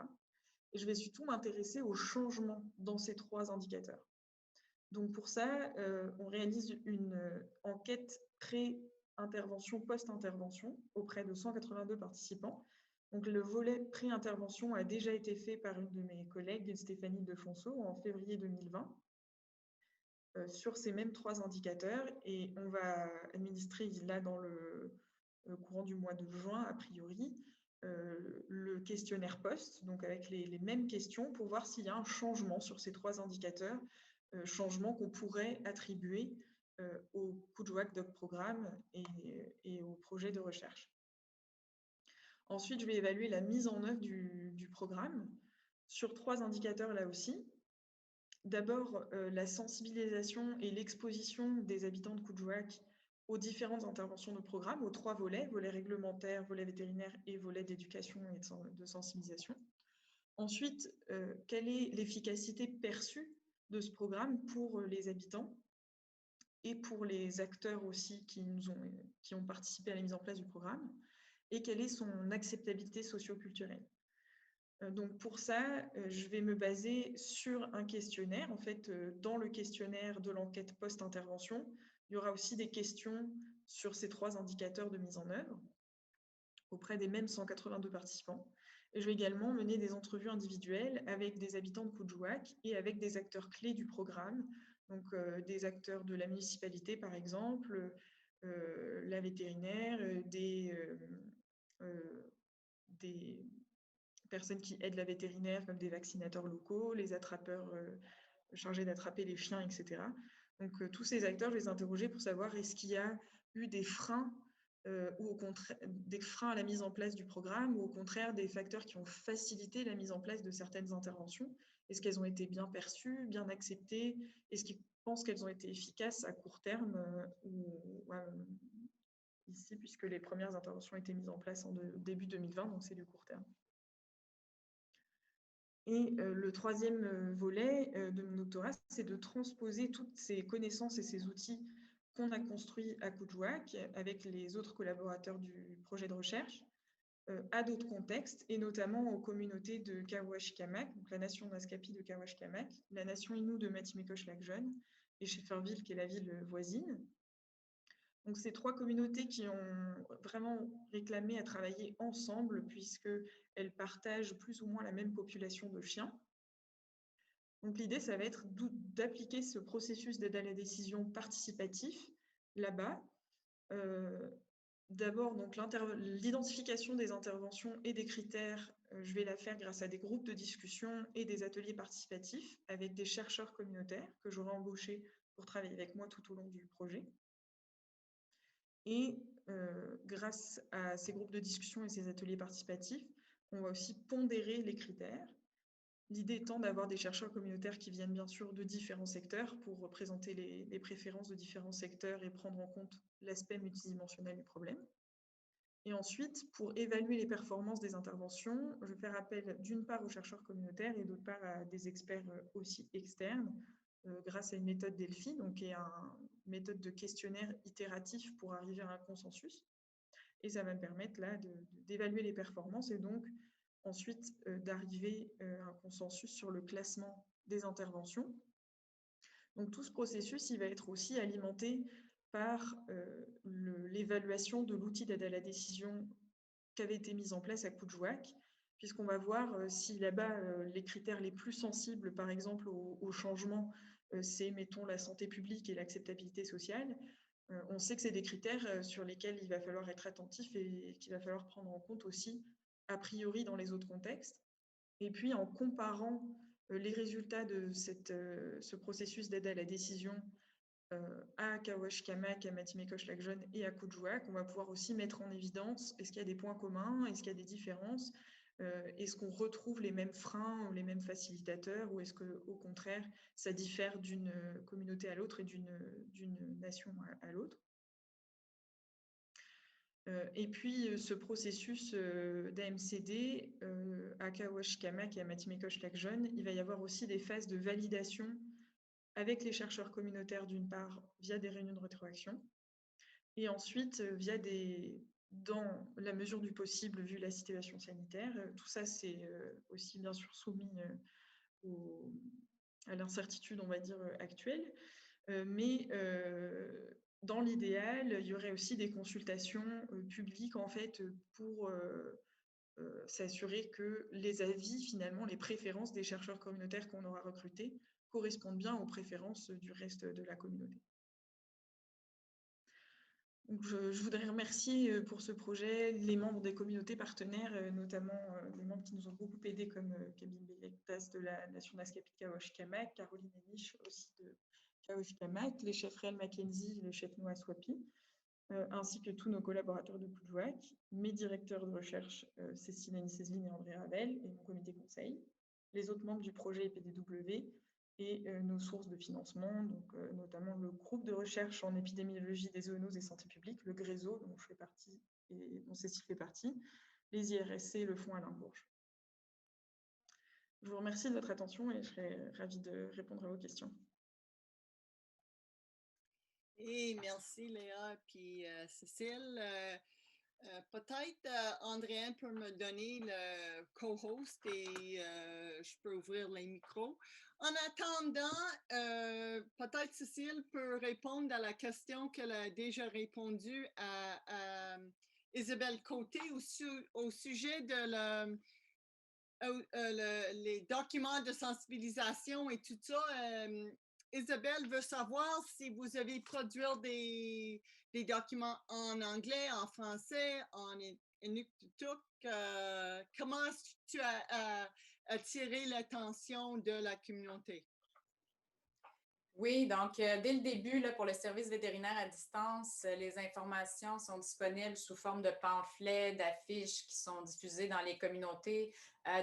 Et je vais surtout m'intéresser aux changements dans ces 3 indicateurs. Donc pour ça, on réalise une enquête pré-intervention, post-intervention auprès de 182 participants. Donc le volet pré-intervention a déjà été fait par une de mes collègues, Stéphanie Defonseau, en février 2020, sur ces mêmes 3 indicateurs. Et on va administrer là dans le courant du mois de juin, a priori, le questionnaire post, donc avec les mêmes questions pour voir s'il y a un changement sur ces 3 indicateurs, changement qu'on pourrait attribuer au Kuujjuaq Doc Programme et au projet de recherche. Ensuite, je vais évaluer la mise en œuvre du programme sur 3 indicateurs là aussi. D'abord, la sensibilisation et l'exposition des habitants de Kuujjuaq aux différentes interventions de programme, aux 3 volets, volet réglementaire, volet vétérinaire et volet d'éducation et de sensibilisation. Ensuite, quelle est l'efficacité perçue de ce programme pour les habitants et pour les acteurs aussi qui ont participé à la mise en place du programme, et quelle est son acceptabilité socio-culturelle. Donc pour ça, je vais me baser sur un questionnaire. En fait, dans le questionnaire de l'enquête post-intervention, il y aura aussi des questions sur ces 3 indicateurs de mise en œuvre auprès des mêmes 182 participants. Et je vais également mener des entrevues individuelles avec des habitants de Kuujjuaq et avec des acteurs clés du programme, donc des acteurs de la municipalité par exemple, la vétérinaire, des personnes qui aident la vétérinaire comme des vaccinateurs locaux, les attrapeurs chargés d'attraper les chiens, etc. Donc tous ces acteurs, je vais les interroger pour savoir est-ce qu'il y a eu des freins ou au contraire des freins à la mise en place du programme, ou au contraire des facteurs qui ont facilité la mise en place de certaines interventions. Est-ce qu'elles ont été bien perçues, bien acceptées? Est-ce qu'ils pensent qu'elles ont été efficaces à court terme ici, puisque les premières interventions ont été mises en place en début 2020, donc c'est du court terme. Et le troisième volet de mon doctorat, c'est de transposer toutes ces connaissances et ces outils qu'on a construits à Kuujjuaq avec les autres collaborateurs du projet de recherche à d'autres contextes, et notamment aux communautés de Kawashkamak, donc la nation Naskapi de Kawashkamak, la nation Innu de Matimokosh-Lac-Jeune et Schefferville, qui est la ville voisine. Donc ces 3 communautés qui ont vraiment réclamé à travailler ensemble puisqu'elles partagent plus ou moins la même population de chiens. Donc l'idée, ça va être d'appliquer ce processus d'aide à la décision participatif là-bas. D'abord, donc l'identification des interventions et des critères, je vais la faire grâce à des groupes de discussion et des ateliers participatifs avec des chercheurs communautaires que j'aurai embauchés pour travailler avec moi tout au long du projet. Et grâce à ces groupes de discussion et ces ateliers participatifs, on va aussi pondérer les critères. L'idée étant d'avoir des chercheurs communautaires qui viennent bien sûr de différents secteurs pour représenter les préférences de différents secteurs et prendre en compte l'aspect multidimensionnel du problème. Et ensuite, pour évaluer les performances des interventions, je vais faire appel d'une part aux chercheurs communautaires et d'autre part à des experts aussi externes, grâce à une méthode Delphi, donc qui est une méthode de questionnaire itératif pour arriver à un consensus. Et ça va me permettre là d'évaluer les performances et donc ensuite d'arriver à un consensus sur le classement des interventions. Donc tout ce processus, il va être aussi alimenté par l'évaluation de l'outil d'aide à la décision qui avait été mis en place à Kuujjuaq, puisqu'on va voir si là-bas les critères les plus sensibles, par exemple au changement, c'est, mettons, la santé publique et l'acceptabilité sociale. On sait que c'est des critères sur lesquels il va falloir être attentif et qu'il va falloir prendre en compte aussi, a priori, dans les autres contextes. Et puis, en comparant les résultats de ce processus d'aide à la décision à Kawash-Kamak, à Matimekos-Lac-Jaune et à Kuujjuaq, on va pouvoir aussi mettre en évidence est-ce qu'il y a des points communs, est-ce qu'il y a des différences, est-ce qu'on retrouve les mêmes freins ou les mêmes facilitateurs, ou est-ce qu'au contraire, ça diffère d'une communauté à l'autre et d'une nation à l'autre. Et puis, ce processus d'AMCD, à Kawash-Kamak et à Matimekos-Lac-Jaune, il va y avoir aussi des phases de validation avec les chercheurs communautaires d'une part via des réunions de rétroaction, et ensuite via dans la mesure du possible, vu la situation sanitaire. Tout ça, c'est aussi bien sûr soumis à l'incertitude, on va dire, actuelle. Mais dans l'idéal, il y aurait aussi des consultations publiques, en fait, pour s'assurer que les avis, finalement, les préférences des chercheurs communautaires qu'on aura recrutés correspondent bien aux préférences du reste de la communauté. Donc, je voudrais remercier pour ce projet les membres des communautés partenaires, notamment les membres qui nous ont beaucoup aidés, comme Camille Belectas de la Nation Naskapi Kawash-Kamak, Caroline Henich aussi de Kawash-Kamak, les chefs Réal Mackenzie, les chefs Noah Swapi, ainsi que tous nos collaborateurs de Kuujjuaq, mes directeurs de recherche, Cécile Annie-Cézeline et André Ravel, et mon comité conseil, les autres membres du projet EPDW, et nos sources de financement, donc notamment le groupe de recherche en épidémiologie des zoonoses et santé publique, le GRESO, dont je fais partie et dont Cécile fait partie, les IRSC et le Fonds Alain Bourges. Je vous remercie de votre attention et je serai ravie de répondre à vos questions. Et merci Léa puis Cécile. Peut-être Andréane peut me donner le co-host et je peux ouvrir les micros. En attendant, peut-être Cécile peut répondre à la question qu'elle a déjà répondu à Isabelle Côté au sujet de les documents de sensibilisation et tout ça. Isabelle veut savoir si vous avez produit des documents en anglais, en français, en inuktitut. Comment tu as attiré l'attention de la communauté? Oui, donc dès le début, là, pour le service vétérinaire à distance, les informations sont disponibles sous forme de pamphlets, d'affiches qui sont diffusées dans les communautés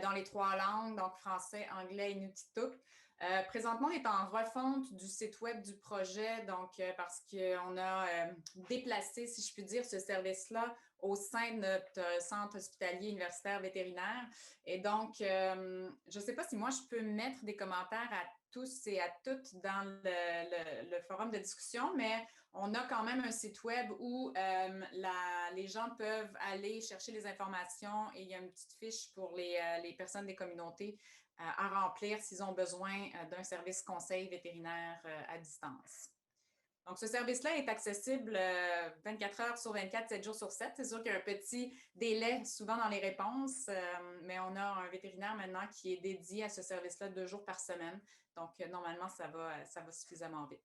dans les 3 langues, donc français, anglais et inuktitut. Présentement, on est en refonte du site web du projet, donc parce qu'on a déplacé, si je puis dire, ce service-là au sein de notre centre hospitalier universitaire vétérinaire. Et donc, je ne sais pas si moi, je peux mettre des commentaires à tous et à toutes dans le forum de discussion, mais on a quand même un site web où les gens peuvent aller chercher les informations et il y a une petite fiche pour les personnes des communautés à remplir s'ils ont besoin d'un service conseil vétérinaire à distance. Donc, ce service-là est accessible 24 heures sur 24, 7 jours sur 7. C'est sûr qu'il y a un petit délai souvent dans les réponses, mais on a un vétérinaire maintenant qui est dédié à ce service-là 2 jours par semaine. Donc, normalement, ça va suffisamment vite.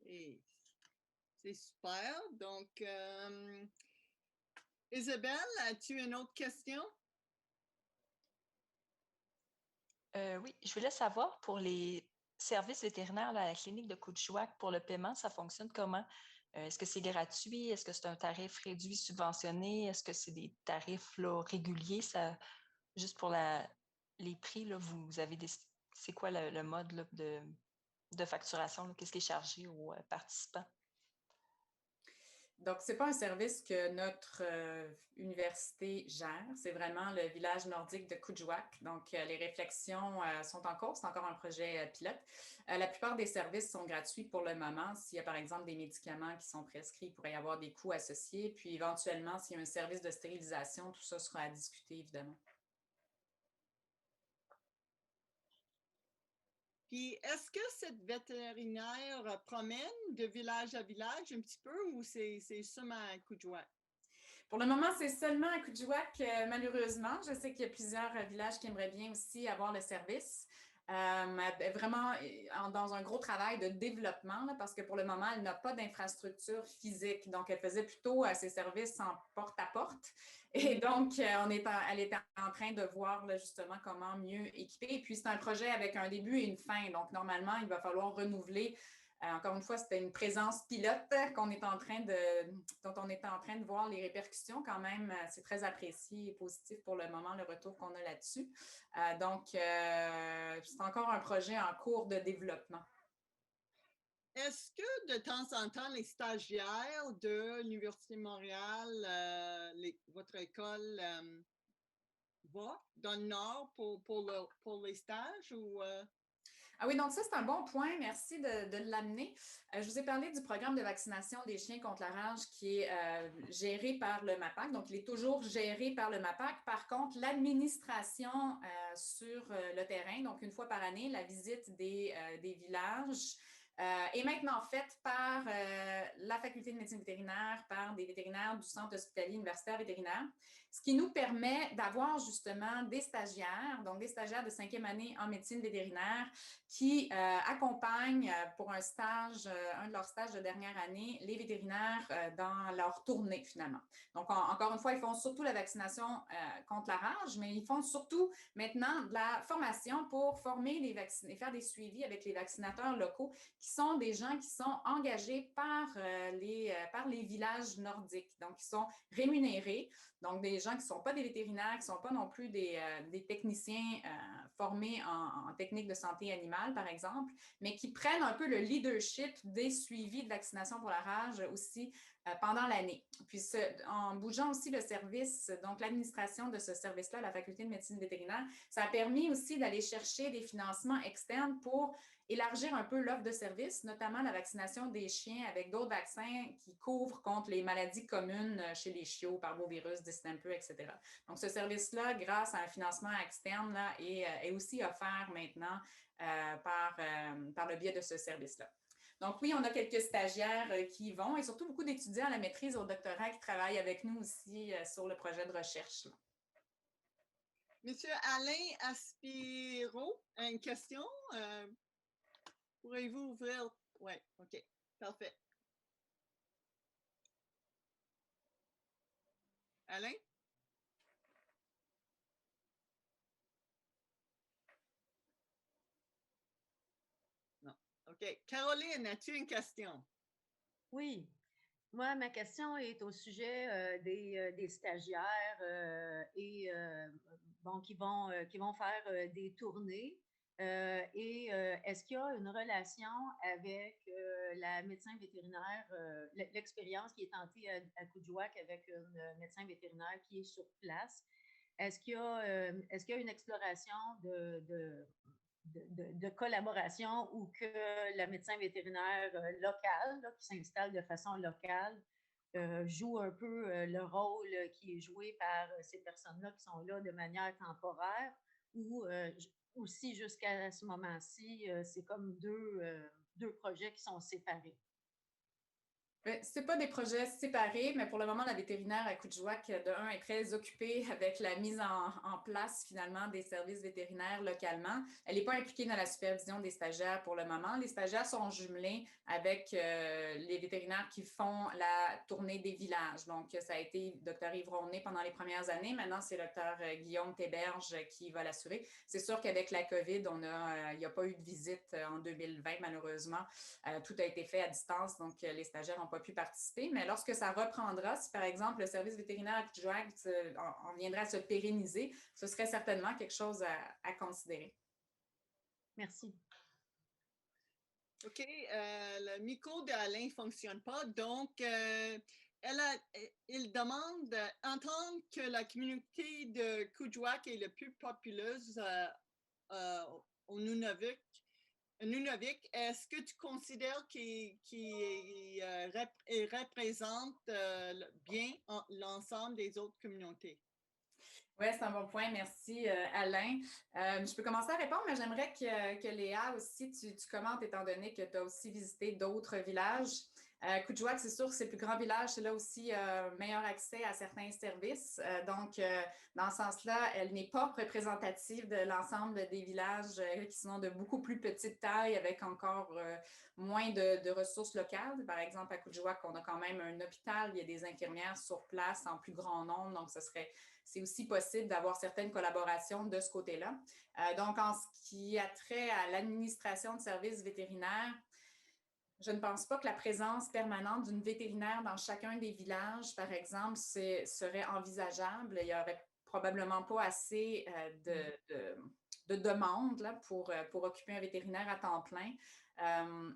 Et c'est super. Donc, Isabelle, as-tu une autre question? Oui, je voulais savoir pour les services vétérinaires à la clinique de Kuujjuaq, pour le paiement, ça fonctionne comment? Est-ce que c'est gratuit? Est-ce que c'est un tarif réduit subventionné? Est-ce que c'est des tarifs là, réguliers? Juste pour les prix, là, vous avez c'est quoi le mode là, de facturation? Qu'est-ce qui est chargé aux participants? Donc, ce n'est pas un service que notre université gère. C'est vraiment le village nordique de Kuujjuaq. Donc, les réflexions sont en cours. C'est encore un projet pilote. La plupart des services sont gratuits pour le moment. S'il y a, par exemple, des médicaments qui sont prescrits, il pourrait y avoir des coûts associés. Puis, éventuellement, s'il y a un service de stérilisation, tout ça sera à discuter, évidemment. Puis, est-ce que cette vétérinaire promène de village à village un petit peu ou c'est seulement à Kuujjuaq? Pour le moment, c'est seulement à Kuujjuaq, malheureusement. Je sais qu'il y a plusieurs villages qui aimeraient bien aussi avoir le service. vraiment dans un gros travail de développement, là, parce que pour le moment, elle n'a pas d'infrastructure physique. Donc, elle faisait plutôt ses services en porte-à-porte. Et donc, elle était en train de voir là, justement comment mieux équiper. Et puis, c'est un projet avec un début et une fin. Donc, normalement, il va falloir renouveler. Encore une fois, c'était une présence pilote dont on est en train de voir les répercussions quand même. C'est très apprécié et positif pour le moment, le retour qu'on a là-dessus. Donc, c'est encore un projet en cours de développement. Est-ce que de temps en temps, les stagiaires de l'Université de Montréal, votre école, va dans le Nord pour les stages ou… Ah oui, donc ça, c'est un bon point. Merci de l'amener. Je vous ai parlé du programme de vaccination des chiens contre la rage qui est géré par le MAPAC. Donc, il est toujours géré par le MAPAC. Par contre, l'administration sur le terrain, donc une fois par année, la visite des villages est maintenant faite par la faculté de médecine vétérinaire, par des vétérinaires du Centre hospitalier universitaire vétérinaire, ce qui nous permet d'avoir justement des stagiaires, donc des stagiaires de 5e année en médecine vétérinaire qui accompagnent pour un stage, un de leurs stages de dernière année, les vétérinaires dans leur tournée finalement. Donc, encore une fois, ils font surtout la vaccination contre la rage, mais ils font surtout maintenant de la formation pour former et faire des suivis avec les vaccinateurs locaux qui sont des gens qui sont engagés par les villages nordiques. Donc, ils sont rémunérés. Donc, des gens qui ne sont pas des vétérinaires, qui ne sont pas non plus des techniciens formés en techniques de santé animale, par exemple, mais qui prennent un peu le leadership des suivis de vaccination pour la rage aussi pendant l'année. Puis, en bougeant aussi le service, donc l'administration de ce service-là, la faculté de médecine vétérinaire, ça a permis aussi d'aller chercher des financements externes pour élargir un peu l'offre de services, notamment la vaccination des chiens avec d'autres vaccins qui couvrent contre les maladies communes chez les chiots, parvovirus, distemper, etc. Donc, ce service-là, grâce à un financement externe, là, est aussi offert maintenant par le biais de ce service-là. Donc, oui, on a quelques stagiaires qui y vont et surtout beaucoup d'étudiants à la maîtrise au doctorat qui travaillent avec nous aussi sur le projet de recherche. Là. Monsieur Alain Aspiro, une question? Pourriez-vous ouvrir? Oui, OK, parfait. Alain? Non. OK. Caroline, as-tu une question? Oui. Moi, ma question est au sujet des stagiaires qui vont faire des tournées. Est-ce qu'il y a une relation avec la médecin vétérinaire, l'expérience qui est tentée à Coudjouac avec une médecin vétérinaire qui est sur place? Est-ce qu'il y a une exploration de collaboration où que le médecin vétérinaire local, là, qui s'installe de façon locale, joue un peu le rôle qui est joué par ces personnes-là qui sont là de manière temporaire, ou aussi jusqu'à ce moment-ci, c'est comme deux projets qui sont séparés. Ce n'est pas des projets séparés, mais pour le moment, la vétérinaire à Coudjouac, de un, est très occupée avec la mise en place, finalement, des services vétérinaires localement. Elle n'est pas impliquée dans la supervision des stagiaires pour le moment. Les stagiaires sont jumelés avec les vétérinaires qui font la tournée des villages. Donc, ça a été Dr Yves Ronnet pendant les premières années. Maintenant, c'est Dr Guillaume Théberge qui va l'assurer. C'est sûr qu'avec la COVID, il n'y a pas eu de visite en 2020, malheureusement. Tout a été fait à distance, donc les stagiaires n'ont pas pu participer. Mais lorsque ça reprendra, si par exemple le service vétérinaire à Coudjouac en viendrait à se pérenniser, ce serait certainement quelque chose à considérer. Merci. OK. Le micro d'Alain ne fonctionne pas. Donc, il demande, en tant que la communauté de Coudjouac est la plus populeuse au Nunavik, est-ce que tu considères qu'il représente bien l'ensemble des autres communautés? Oui, c'est un bon point. Merci, Alain. Je peux commencer à répondre, mais j'aimerais que Léa aussi, tu commentes, étant donné que tu as aussi visité d'autres villages. Coudjouac, c'est sûr que c'est le plus grand village, c'est là aussi meilleur accès à certains services. Donc, dans ce sens-là, elle n'est pas représentative de l'ensemble des villages qui sont de beaucoup plus petite taille avec encore moins de ressources locales. Par exemple, à Coudjouac, on a quand même un hôpital, il y a des infirmières sur place en plus grand nombre, donc c'est aussi possible d'avoir certaines collaborations de ce côté-là. Donc, en ce qui a trait à l'administration de services vétérinaires, je ne pense pas que la présence permanente d'une vétérinaire dans chacun des villages, par exemple, serait envisageable. Il n'y aurait probablement pas assez de demandes là, pour occuper un vétérinaire à temps plein.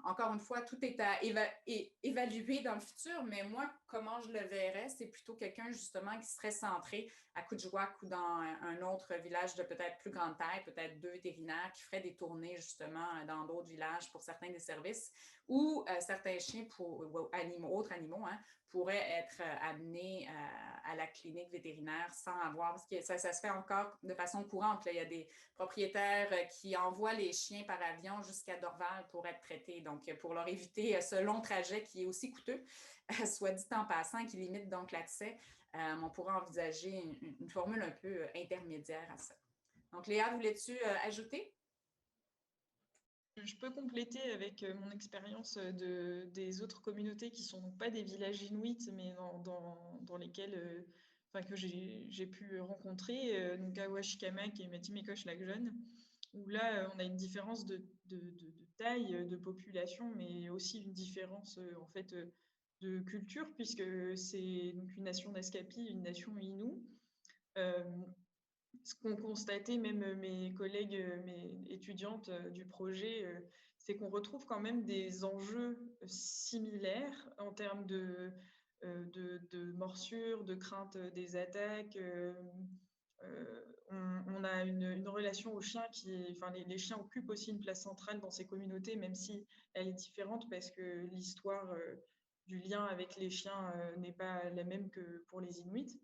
Encore une fois, tout est à évaluer dans le futur, mais moi, comment je le verrais, c'est plutôt quelqu'un justement qui serait centré à Coudjouac ou dans un autre village de peut-être plus grande taille, peut-être 2 vétérinaires qui feraient des tournées justement dans d'autres villages pour certains des services, ou certains chiens ou autres animaux pourraient être amenés à la clinique vétérinaire sans avoir, parce que ça se fait encore de façon courante. Là. Il y a des propriétaires qui envoient les chiens par avion jusqu'à Dorval pour être traités, donc pour leur éviter ce long trajet qui est aussi coûteux, soit dit en passant, qui limite donc l'accès. On pourrait envisager une formule un peu intermédiaire à ça. Donc, Léa, voulais-tu ajouter? Je peux compléter avec mon expérience des autres communautés qui ne sont pas des villages inuits, mais dans lesquels que j'ai pu rencontrer, donc à Ouashikamak et Matimicoche-Lac-Jeune, où là, on a une différence de taille de population, mais aussi une différence en fait de culture, puisque c'est donc une nation Naskapi, une nation Innu. Ce qu'ont constaté même mes collègues, mes étudiantes du projet, c'est qu'on retrouve quand même des enjeux similaires en termes de morsures, de crainte des attaques. On a une relation aux chiens les chiens occupent aussi une place centrale dans ces communautés, même si elle est différente parce que l'histoire du lien avec les chiens n'est pas la même que pour les Inuits.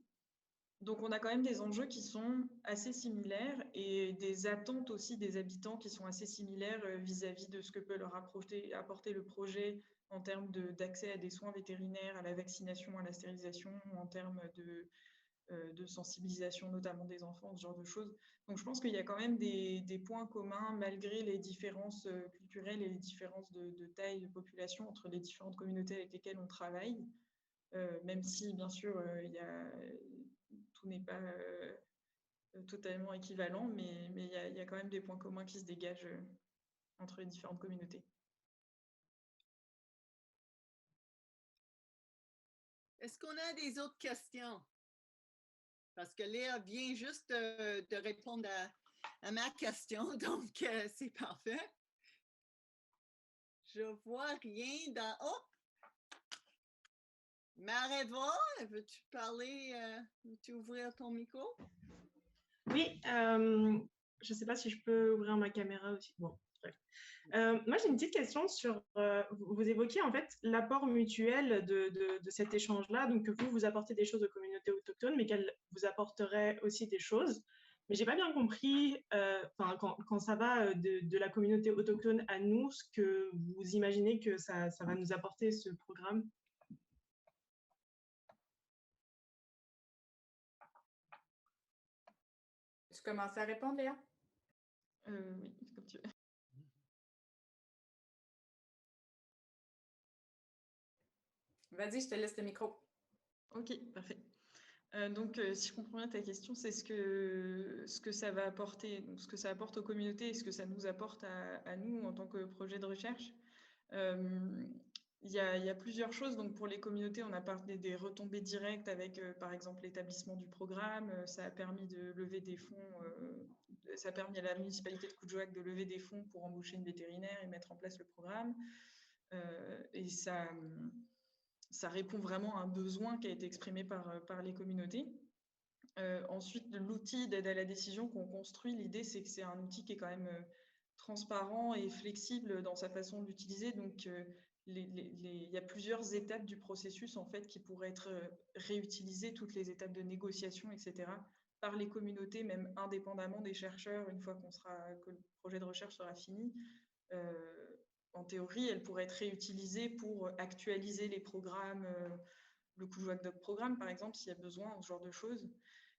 Donc, on a quand même des enjeux qui sont assez similaires et des attentes aussi des habitants qui sont assez similaires vis-à-vis de ce que peut leur apporter le projet en termes d'accès à des soins vétérinaires, à la vaccination, à la stérilisation, en termes de sensibilisation notamment des enfants, ce genre de choses. Donc, je pense qu'il y a quand même des points communs malgré les différences culturelles et les différences de taille de population entre les différentes communautés avec lesquelles on travaille. Même si, bien sûr, tout n'est pas totalement équivalent, mais il y a quand même des points communs qui se dégagent entre les différentes communautés. Est-ce qu'on a des autres questions? Parce que Léa vient juste de répondre à ma question, donc c'est parfait. Je vois rien dans... Oh! Mareva, veux-tu parler, veux-tu ouvrir ton micro? Oui, je ne sais pas si je peux ouvrir ma caméra aussi. Bon, bref. Moi, j'ai une petite question sur, vous évoquiez en fait l'apport mutuel de cet échange-là, donc que vous apportez des choses aux communautés autochtones, mais qu'elles vous apporteraient aussi des choses. Mais j'ai pas bien compris, quand ça va de la communauté autochtone à nous, ce que vous imaginez que ça va nous apporter ce programme. Tu commences à répondre, Léa? Oui, comme tu veux. Vas-y, je te laisse le micro. Ok, parfait. Donc, si je comprends bien ta question, c'est ce que ça va apporter, donc ce que ça apporte aux communautés et ce que ça nous apporte à nous en tant que projet de recherche. Il y a plusieurs choses. Donc, pour les communautés, on a parlé des retombées directes avec, par exemple, l'établissement du programme. Ça a permis de lever des fonds. Ça a permis à la municipalité de Coudjouac de lever des fonds pour embaucher une vétérinaire et mettre en place le programme. Et ça répond vraiment à un besoin qui a été exprimé par les communautés. Ensuite, l'outil d'aide à la décision qu'on construit, l'idée, c'est que c'est un outil qui est quand même transparent et flexible dans sa façon d'utiliser. Donc, il y a plusieurs étapes du processus en fait qui pourraient être réutilisées, toutes les étapes de négociation, etc., par les communautés, même indépendamment des chercheurs, une fois que le projet de recherche sera fini. en théorie, elle pourrait être réutilisée pour actualiser les programmes, le Kuujjuaq Doc Programme, par exemple, s'il y a besoin, ce genre de choses.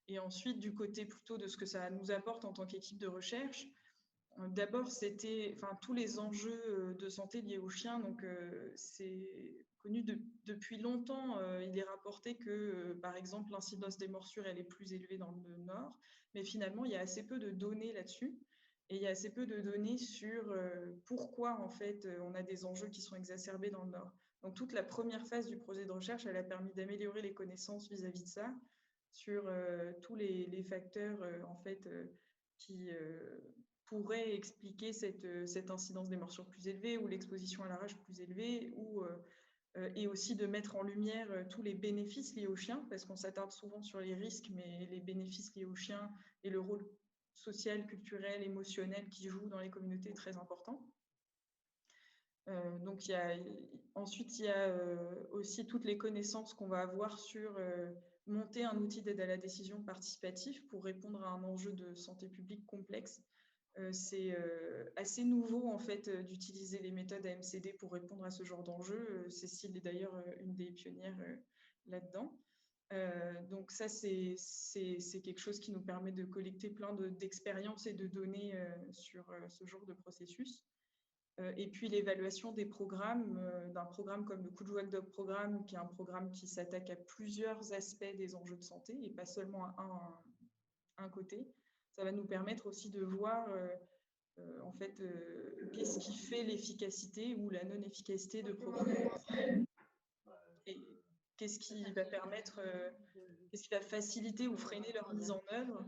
Et ensuite, du côté plutôt de ce que ça nous apporte en tant qu'équipe de recherche, d'abord, c'était tous les enjeux de santé liés aux chiens. Donc, c'est connu depuis longtemps. Il est rapporté que, par exemple, l'incidence des morsures, elle est plus élevée dans le nord. Mais finalement, il y a assez peu de données là-dessus. Et il y a assez peu de données sur pourquoi, en fait, on a des enjeux qui sont exacerbés dans le nord. Donc, toute la première phase du projet de recherche, elle a permis d'améliorer les connaissances vis-à-vis de ça, sur tous les facteurs, en fait, qui pourrait expliquer cette incidence des morsures plus élevée ou l'exposition à la rage plus élevée, et aussi de mettre en lumière tous les bénéfices liés aux chiens, parce qu'on s'attarde souvent sur les risques, mais les bénéfices liés aux chiens et le rôle social, culturel, émotionnel qui joue dans les communautés est très important. Donc, ensuite, il y a aussi toutes les connaissances qu'on va avoir sur monter un outil d'aide à la décision participatif pour répondre à un enjeu de santé publique complexe. C'est assez nouveau, en fait, d'utiliser les méthodes AMCD pour répondre à ce genre d'enjeu. Cécile est d'ailleurs une des pionnières là-dedans. Donc ça, c'est quelque chose qui nous permet de collecter plein d'expériences et de données sur ce genre de processus. Et puis l'évaluation des programmes, d'un programme comme le Kuujjuaq Doc Programme, qui est un programme qui s'attaque à plusieurs aspects des enjeux de santé et pas seulement à un côté. Ça va nous permettre aussi de voir en fait qu'est-ce qui fait l'efficacité ou la non-efficacité de programmes et qu'est-ce qui va permettre, qu'est-ce qui va faciliter ou freiner leur mise en œuvre.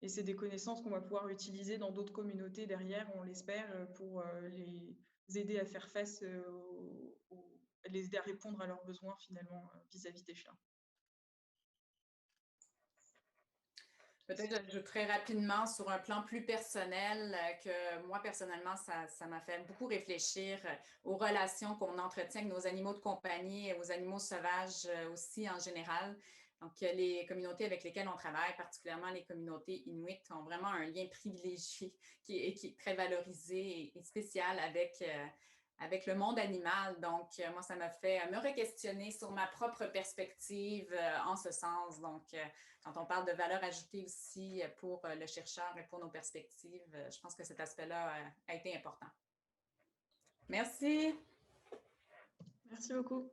Et c'est des connaissances qu'on va pouvoir utiliser dans d'autres communautés derrière, on l'espère, pour les aider à faire face, les aider à répondre à leurs besoins finalement vis-à-vis des chiens. Peut-être j'ajouterais rapidement sur un plan plus personnel que moi, personnellement, ça m'a fait beaucoup réfléchir aux relations qu'on entretient avec nos animaux de compagnie et aux animaux sauvages aussi en général. Donc, les communautés avec lesquelles on travaille, particulièrement les communautés inuites, ont vraiment un lien privilégié qui est très valorisé et spécial avec le monde animal. Donc, moi, ça m'a fait me re-questionner sur ma propre perspective en ce sens. Donc, quand on parle de valeur ajoutée aussi pour le chercheur et pour nos perspectives, je pense que cet aspect-là a été important. Merci. Merci beaucoup.